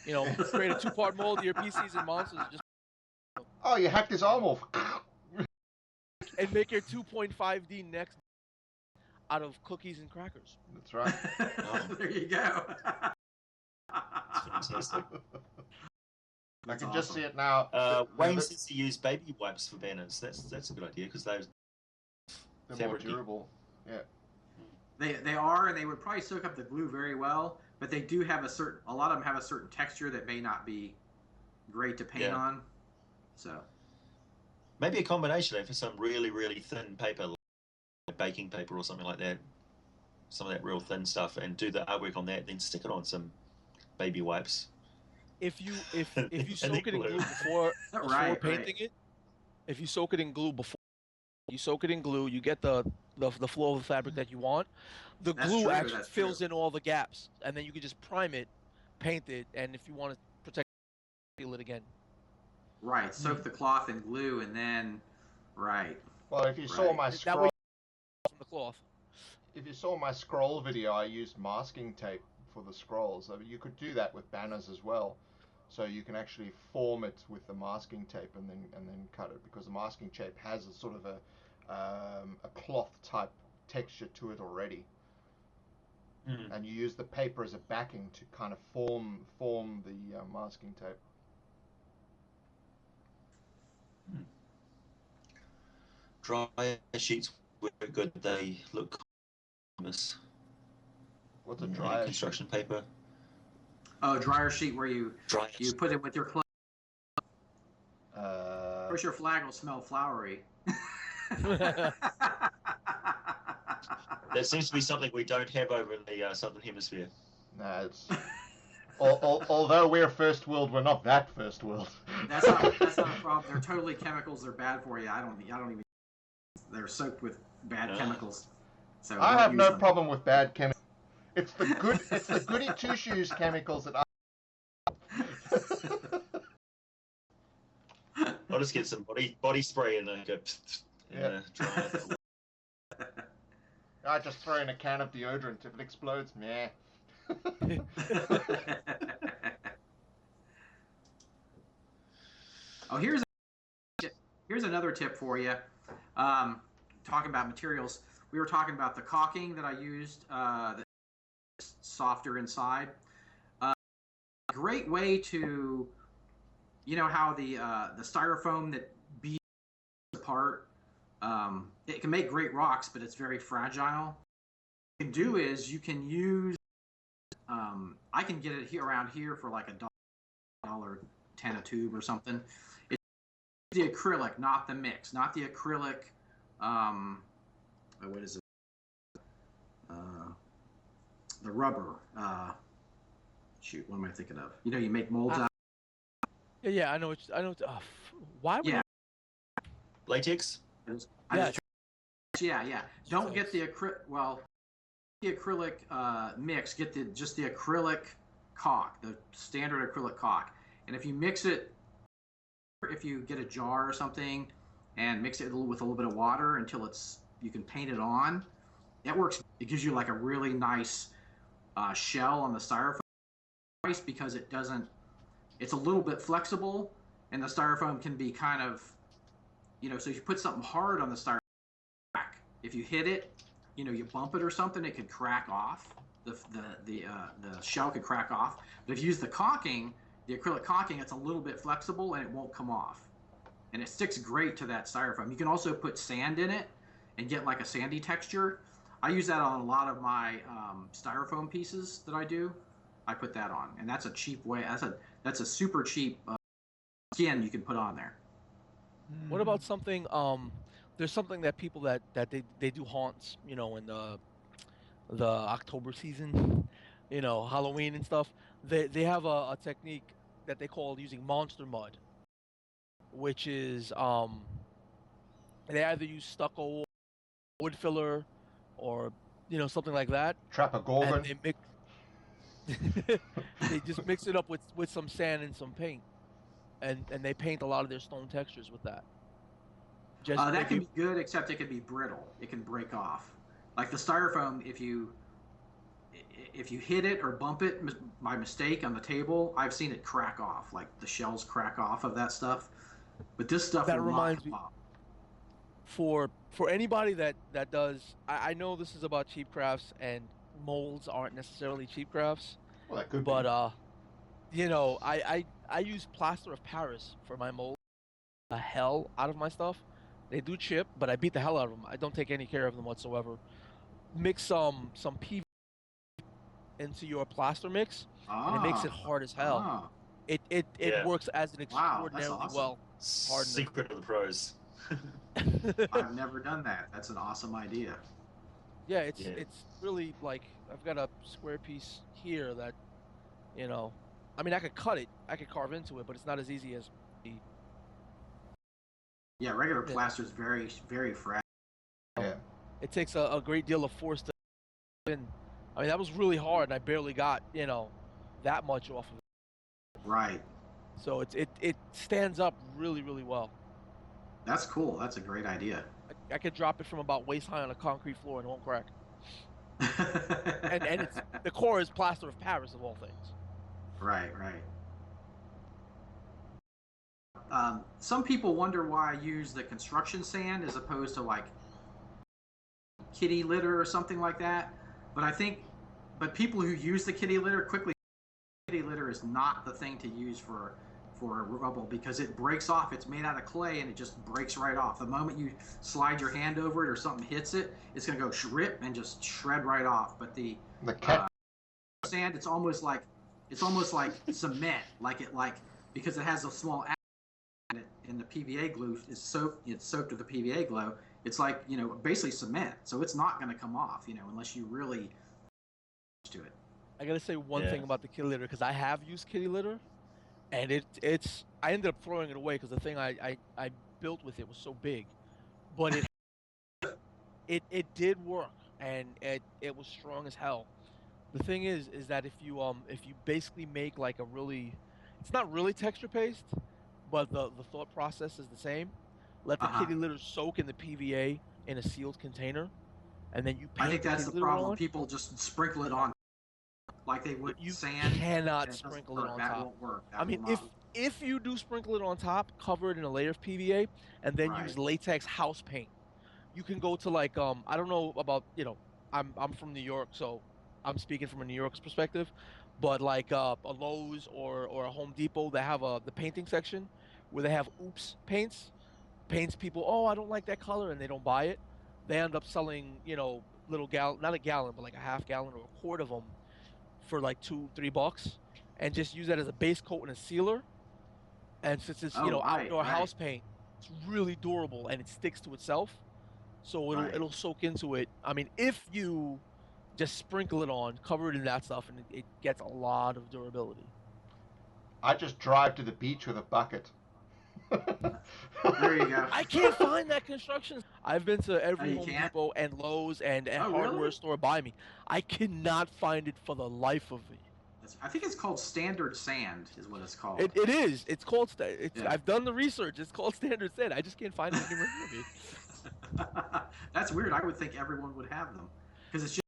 Create a 2-part mold of your PCs and monsters. Oh, you hacked his arm off. And make your 2.5D next out of cookies and crackers. That's right. There you go. Fantastic. I can just see it now. Wayne says to use baby wipes for banners. That's a good idea because they're more durable. Yeah. They are, and they would probably soak up the glue very well. But they do have a lot of them have a certain texture that may not be great to paint on. So maybe a combination for some really, really thin paper, like baking paper or something like that. Some of that real thin stuff, and do the artwork on that. Then stick it on some baby wipes. If you soak it in glue before painting it, if you soak it in glue before you soak it in glue, you get the flow of the fabric that you want. The glue actually fills in all the gaps, and then you can just prime it, paint it, and if you want to protect it, seal it again. Right, soak the cloth in glue, and then Well, if you saw my scroll from the cloth. If you saw my scroll video, I used masking tape for the scrolls. You could do that with banners as well. So you can actually form it with the masking tape and then cut it, because the masking tape has a sort of a cloth type texture to it already. And you use the paper as a backing to kind of form the masking tape. Dry sheets were good. They look What's a dryer construction paper? Oh, dryer sheet where you put it with your clothes. Of course, your flag will smell flowery. That seems to be something we don't have over in the southern hemisphere. No, it's. Although we're first world, we're not that first world. That's not a problem. They're totally chemicals. They're bad for you. I don't even. They're soaked with bad chemicals. So I have no problem with bad chemicals. It's the goody two shoes chemicals that I'll just get some body spray and then go. Dry it. I just throw in a can of deodorant. If it explodes, meh. Oh, here's another tip for you. Talking about materials, we were talking about the caulking that I used. That's softer inside. Great way to, how the styrofoam that beads apart. It can make great rocks, but it's very fragile. What you can do is you can use. I can get it around here for like $1.10 a tube or something. It's the acrylic, not the mix, not the acrylic. What is it? The rubber. Shoot, what am I thinking of? You make molds out. Yeah, I know. Why would latex? Yeah. Don't get the acrylic. Well, the acrylic mix. Get just the acrylic caulk, the standard acrylic caulk. And if you mix it, if you get a jar or something, and mix it with a little bit of water until you can paint it on, It works. It gives you like a really nice shell on the styrofoam. Nice because it doesn't. It's a little bit flexible, and the styrofoam can be kind of, so if you put something hard on the styrofoam, if you hit it, you bump it or something, it could crack off. The shell could crack off. But if you use the caulking, the acrylic caulking, it's a little bit flexible and it won't come off. And it sticks great to that styrofoam. You can also put sand in it and get like a sandy texture. I use that on a lot of my styrofoam pieces that I do. I put that on, and that's a cheap way. That's a super cheap skin you can put on there. What about something? There's something that people that they do haunts, in the October season, Halloween and stuff. They have a technique that they call using monster mud, which is they either use stucco, wood filler, or something like that. Trap a gorgon. And they mix. They just mix it up with some sand and some paint, and they paint a lot of their stone textures with that. That can be good, except it can be brittle. It can break off. Like the styrofoam, if you hit it or bump it by mistake on the table, I've seen it crack off. Like the shells crack off of that stuff. But this stuff that will reminds not come me. off. For anybody that does, I know this is about cheap crafts, and molds aren't necessarily cheap crafts. Well, that could but be. I use plaster of Paris for my mold. The hell out of my stuff. They do chip, but I beat the hell out of them. I don't take any care of them whatsoever. Mix some PVC into your plaster mix, and it makes it hard as hell. It works as an extraordinarily awesome. Hardener. Secret of the pros. I've never done that. That's an awesome idea. Yeah, it's really like I've got a square piece here that, I mean I could cut it, I could carve into it, but it's not as easy as the. Yeah, regular plaster is very, very fragile. Yeah. It takes a great deal of force to. And I mean that was really hard, and I barely got that much off of it. Right. So it stands up really, really well. That's cool. That's a great idea. I could drop it from about waist high on a concrete floor and it won't crack. and it's the core is plaster of Paris of all things. Right. Some people wonder why I use the construction sand as opposed to like kitty litter or something like that. But people who use the kitty litter quickly, kitty litter is not the thing to use for rubble because it breaks off. It's made out of clay and it just breaks right off. The moment you slide your hand over it or something hits it, it's gonna go rip and just shred right off. But the sand, it's almost like cement, because it has a small in it, and the PVA glue is soaked with the PVA glue. It's like basically cement, so it's not gonna come off, unless you really to it. I gotta say one thing about the kitty litter because I have used kitty litter. And it's I ended up throwing it away because the thing I built with it was so big, but it did work and it was strong as hell. The thing is that if you basically make like it's not really texture paste, but the thought process is the same. Let the kitty litter soak in the PVA in a sealed container, and then you paint. I think that's the problem. On. People just sprinkle it on. Like they would sand. You cannot sprinkle it on top. That won't work. I mean, if you do sprinkle it on top, cover it in a layer of PVA, and then use latex house paint. You can go to like I don't know about I'm from New York, so I'm speaking from a New York's perspective, but like a Lowe's or a Home Depot, they have the painting section where they have oops paints people. Oh, I don't like that color, and they don't buy it. They end up selling little not a gallon, but like a half gallon or a quart of them. For like $2-3, and just use that as a base coat and a sealer. And since it's outdoor house paint, it's really durable and it sticks to itself, so it'll soak into it. I mean, if you just sprinkle it on, cover it in that stuff, and it gets a lot of durability. I just drive to the beach with a bucket. There you go. I can't find that construction. I've been to every Home Depot and Lowe's and hardware store by me. I cannot find it for the life of me. I think it's called standard sand is what it's called. It is. It's called I've done the research. It's called standard sand. I just can't find it anywhere near me. That's weird. I would think everyone would have them. because it's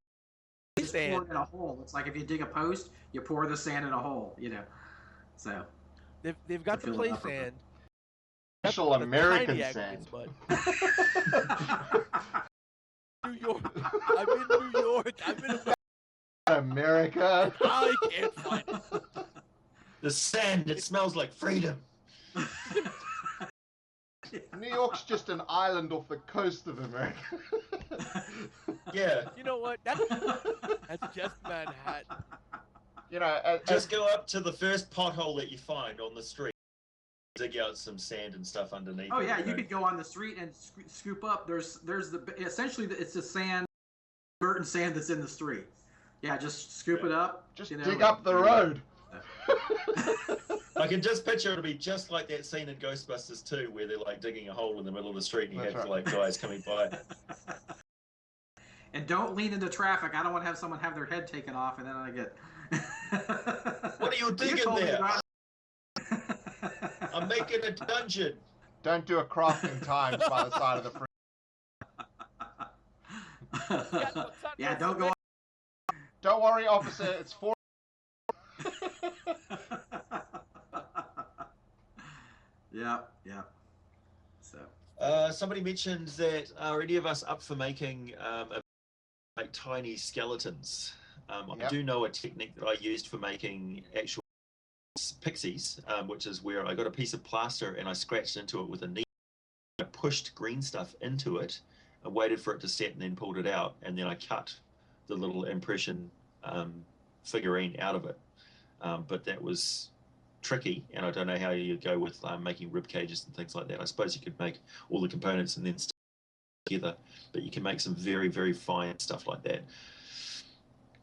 just poured in a hole. It's like if you dig a post, you pour the sand in a hole. So they've got the play sand. Special American sand. But New York. I'm in New York. I'm in America. I can't find it. The sand, it smells like freedom. New York's just an island off the coast of America. Yeah. You know what? That's just Manhattan. Just go up to the first pothole that you find on the street. Dig out some sand and stuff underneath. Oh yeah, you could go on the street and scoop up. There's essentially it's the sand, dirt and sand that's in the street. Yeah, just scoop it up. Just dig up the road. I can just picture it'll be just like that scene in Ghostbusters 2 where they're like digging a hole in the middle of the street and you have like guys coming by. And don't lean into traffic. I don't want to have someone have their head taken off and then I get. What are you digging there? I'm making a dungeon. Don't do a crafting times by the side of the freeway. Yeah, don't go. Don't worry, officer. It's 4. Yeah. So. Somebody mentioned that are any of us up for making like tiny skeletons? I do know a technique that I used for making actual pixies, which is where I got a piece of plaster and I scratched into it with a needle. I pushed green stuff into it, I waited for it to set and then pulled it out, and then I cut the little impression figurine out of it. But that was tricky, and I don't know how you go with making rib cages and things like that. I suppose you could make all the components and then stick together, but you can make some very, very fine stuff like that.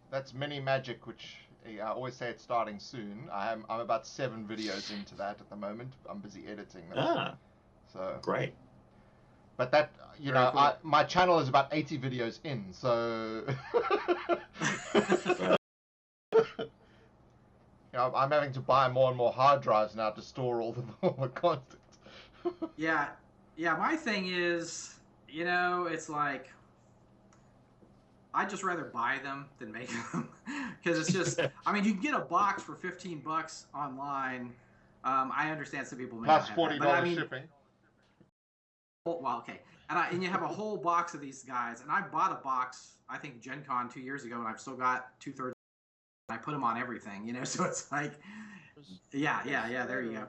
That's mini magic, which I always say it's starting soon. I'm about 7 videos into that at the moment. I'm busy editing them. So great. But that, cool. My channel is about 80 videos in, so I'm having to buy more and more hard drives now to store all the content. Yeah. My thing is, it's like I'd just rather buy them than make them because it's just. I mean, you can get a box for $15 online. I understand some people may plus not have $40 shipping. Well, okay, and you have a whole box of these guys, and I bought a box I think Gen Con 2 years ago, and I've still got 2/3. I put them on everything, so it's like, yeah. There you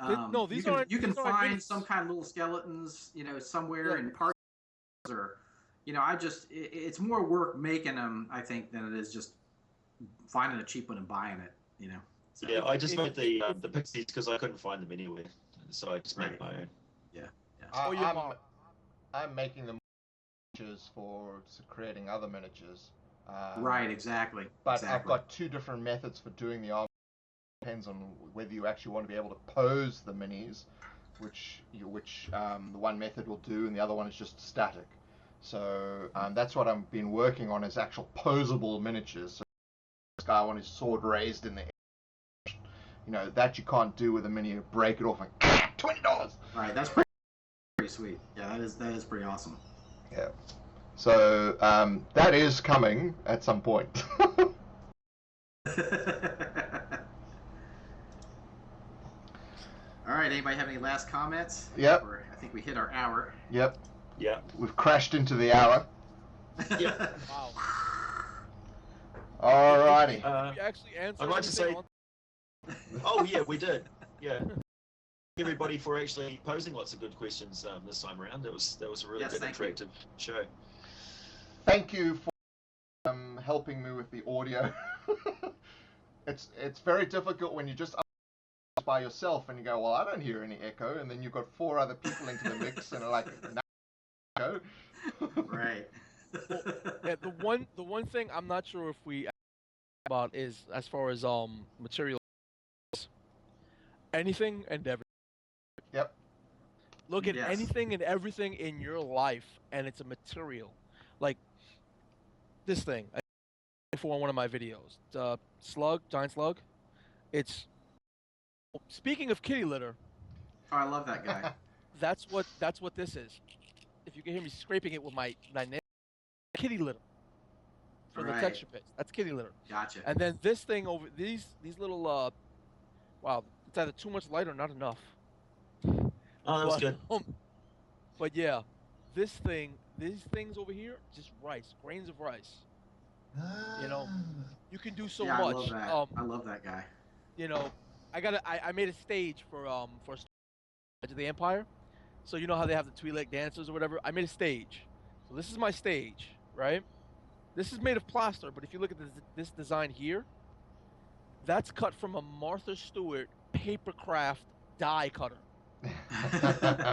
go. No, you can find some kind of little skeletons, somewhere in parts, or, it's more work making them, I think, than it is just finding a cheap one and buying it, So, yeah, I just made the pixies because I couldn't find them anywhere, so I just made my own. Yeah. I'm making the miniatures for creating other miniatures. Right, exactly. But I've got 2 different methods for doing the armor. Depends on whether you actually want to be able to pose the minis, which the one method will do, and the other one is just static. So that's what I've been working on, is actual posable miniatures. So this guy on his sword raised in the air. That you can't do with a mini. You break it off and $20. Right, that's pretty sweet. Yeah, that is pretty awesome. Yeah. So that is coming at some point. All right. Anybody have any last comments? Yep. I think we hit our hour. Yep. Yeah. We've crashed into the hour. Yeah. Wow. Alrighty. We actually answered. I'd like to say. Oh yeah, we did. Yeah. Everybody for actually posing lots of good questions this time around. That was a really good interactive show. Thank you for helping me with the audio. It's very difficult when you just by yourself and you go, well, I don't hear any echo, and then you've got 4 other people into the mix and are like, no echo. Right. Yeah, the one thing I'm not sure if we about is as far as material, anything and everything. Yep. Look at anything and everything in your life, and it's a material. Like this thing for one of my videos, the giant slug. It's speaking of kitty litter. Oh, I love that guy. That's what this is. If you can hear me scraping it with my nail, kitty litter. for the texture paste. That's kitty litter. Gotcha. And then this thing over these little wow, it's either too much light or not enough. Oh, that was good. But yeah, these things over here, just rice, grains of rice. You know, you can do so much. I love that. I love that guy. You know, I made a stage for Edge of the Empire. So you know how they have the Twi'lek dancers or whatever? I made a stage. So this is my stage, right? This is made of plaster, but if you look at this design here, that's cut from a Martha Stewart papercraft die cutter.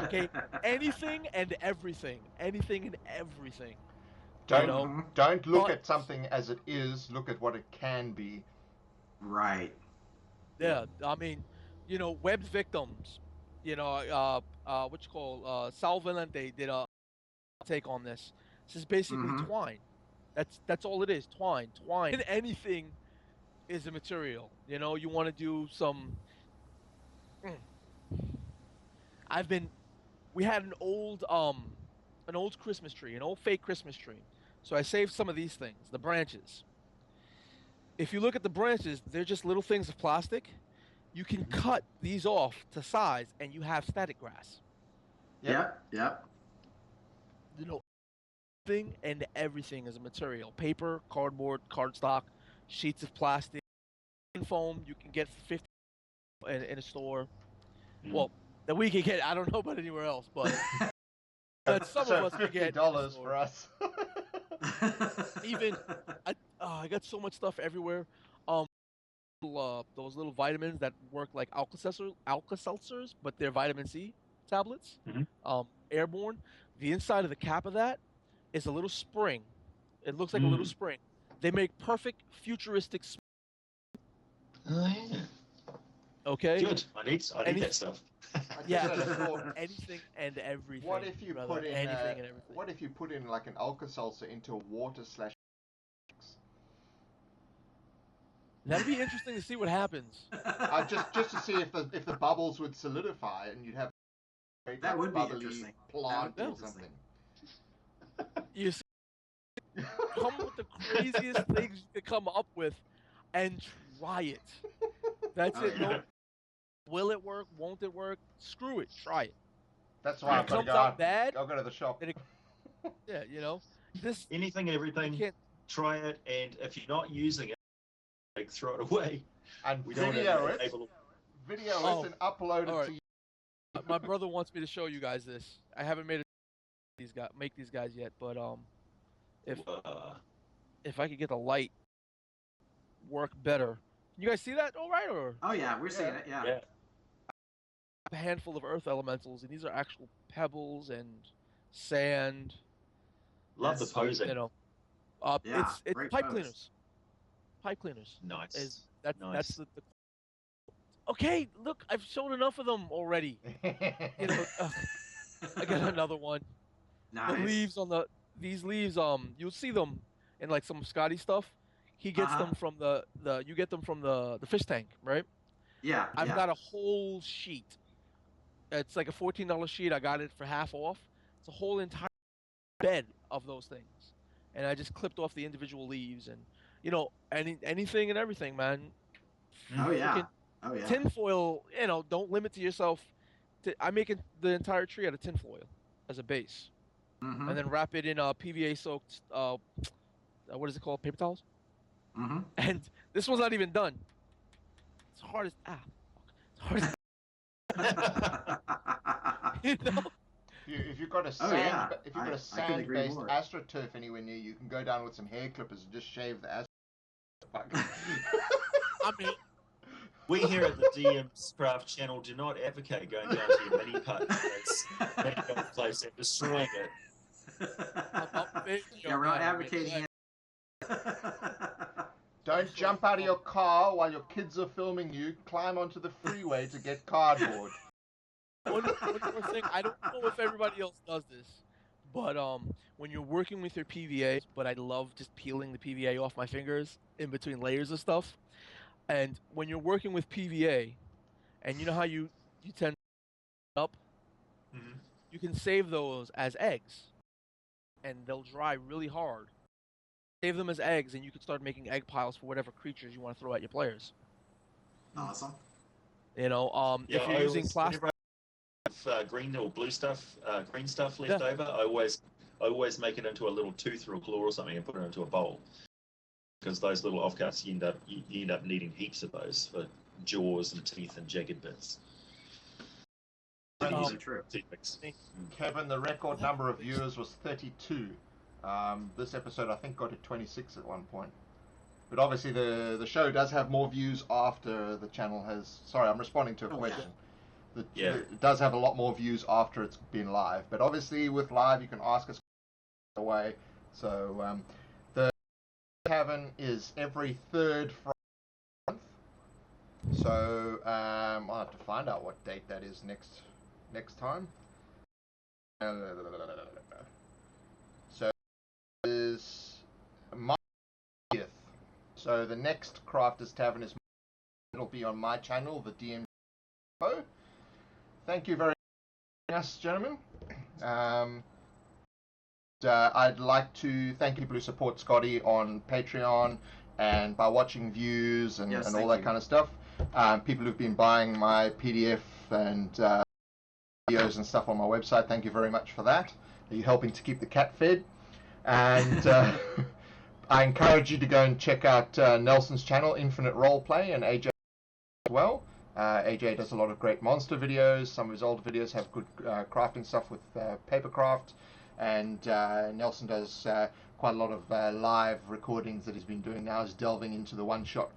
Okay, anything and everything. Don't look at something as it is. Look at what it can be. Right. Yeah, I mean, you know, Webb's Victims. You know, what you call Sal Valente did a take on this. This is basically twine. That's all it is. Twine. And anything is a material. You know, you want to do some. We had an old Christmas tree, an old fake Christmas tree. So I saved some of these things, the branches. If you look at the branches, they're just little things of plastic. You can cut these off to size, and you have static grass. Yep. You know, everything is a material: paper, cardboard, cardstock, sheets of plastic, foam. You can get for $50 in a store. Well, that we can get. I don't know about anywhere else, but that some of us can get $50 for us. Even I got so much stuff everywhere. Those little vitamins that work like Alka-Seltzers, but they're vitamin C tablets. Airborne. The inside of the cap of that is a little spring. It looks like a little spring. They make perfect futuristic. Oh yeah. Okay. Good. I need that stuff. Yeah. Anything and everything. What if you put in anything and everything? What if you put in like an Alka-Seltzer into a water / That'd be interesting to see what happens. Just to see if the bubbles would solidify and you'd have that would be interesting. Plant or something. You see, come with the craziest things you could come up with, and try it. That's it. Yeah. No, will it work? Won't it work? Screw it. Try it. That's why if it comes out bad, I'll go to the shop. Yeah, you know, this anything and everything. Try it, and if you're not using it, like throw it away. And we video it. And upload it to you. My brother wants me to show you guys this. I haven't made make these guys yet, but if I could get the light work better. Can you guys see that all right? Or oh yeah, we're seeing it. Yeah. A handful of earth elementals, and these are actual pebbles and sand. Love the posing. You know, yeah, it's pipe cleaners. Pipe cleaners. Nice. That's nice. the Okay, look, I've shown enough of them already. You know, I got another one. Nice. The leaves on these leaves, you'll see them in like some Scotty stuff. He gets them from you get them from the fish tank, right? Yeah. I've got a whole sheet. It's like a $14 sheet. I got it for half off. It's a whole entire bed of those things, and I just clipped off the individual leaves, and you know, anything and everything, man. Oh yeah. Tinfoil, you know, don't limit to yourself. I'm making the entire tree out of tinfoil as a base, and then wrap it in PVA soaked. What is it called? Paper towels. And this one's not even done. It's hard as It's hard as you know. If you've got a sand-based AstroTurf anywhere near you, can go down with some hair clippers and just shave the AstroTurf. I mean, we here at the DM's Craft channel do not advocate going down to your mini putt place and destroying it. Yeah, we're not advocating it. Don't jump out of your car while your kids are filming you. Climb onto the freeway to get cardboard. One more thing, I don't know if everybody else does this, but when you're working with your PVA, but I love just peeling the PVA off my fingers in between layers of stuff. And when you're working with PVA, and you know how you tend to up, you can save those as eggs, and they'll dry really hard. save them as eggs, and you can start making egg piles for whatever creatures you want to throw at your players. Awesome. You know, if you're using plastic, whenever I have, green or blue stuff, green stuff left over, I always make it into a little tooth or a claw or something and put it into a bowl. Because those little offcuts, you end up needing heaps of those for jaws and teeth and jagged bits. True. Kevin, the record number of viewers was 32. This episode, I think, got to 26 at one point. But obviously, the show does have more views after the channel has... Sorry, I'm responding to a question. It does have a lot more views after it's been live. But obviously, with live, you can ask us away. So, the Tavern is every third Friday month. So, I'll have to find out what date that is next time. So it is March 30th. So the next Crafters Tavern is, it'll be on my channel, the DM. Thank you very much, gentlemen. I'd like to thank people who support Scotty on Patreon and by watching views and all that kind of stuff. People who've been buying my PDF and videos and stuff on my website, thank you very much for that. You're helping to keep the cat fed. And I encourage you to go and check out Nelson's channel, Infinite Roleplay, and AJ as well. AJ does a lot of great monster videos. Some of his older videos have good crafting stuff with papercraft. And Nelson does quite a lot of live recordings that he's been doing now. He's delving into the one-shot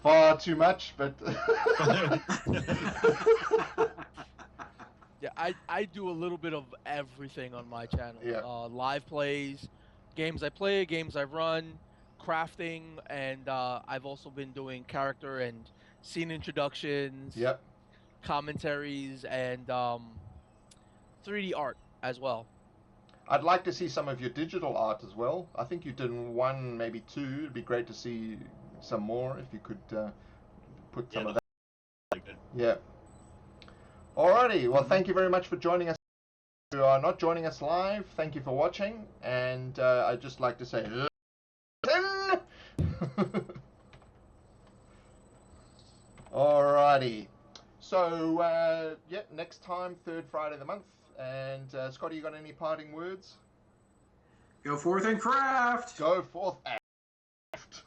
far too much, but yeah, I do a little bit of everything on my channel. Yeah. Live plays, games I play, games I run, crafting, and I've also been doing character and scene introductions, yep, commentaries, and 3D art as well. I'd like to see some of your digital art as well. I think you did one, maybe two. It'd be great to see some more if you could put some of that. Yeah. Alrighty. Well, thank you very much for joining us. If you are not joining us live, thank you for watching. And I'd just like to say, alrighty. So, yeah, next time, third Friday of the month. And Scotty, you got any parting words? Go forth and craft! Go forth and craft.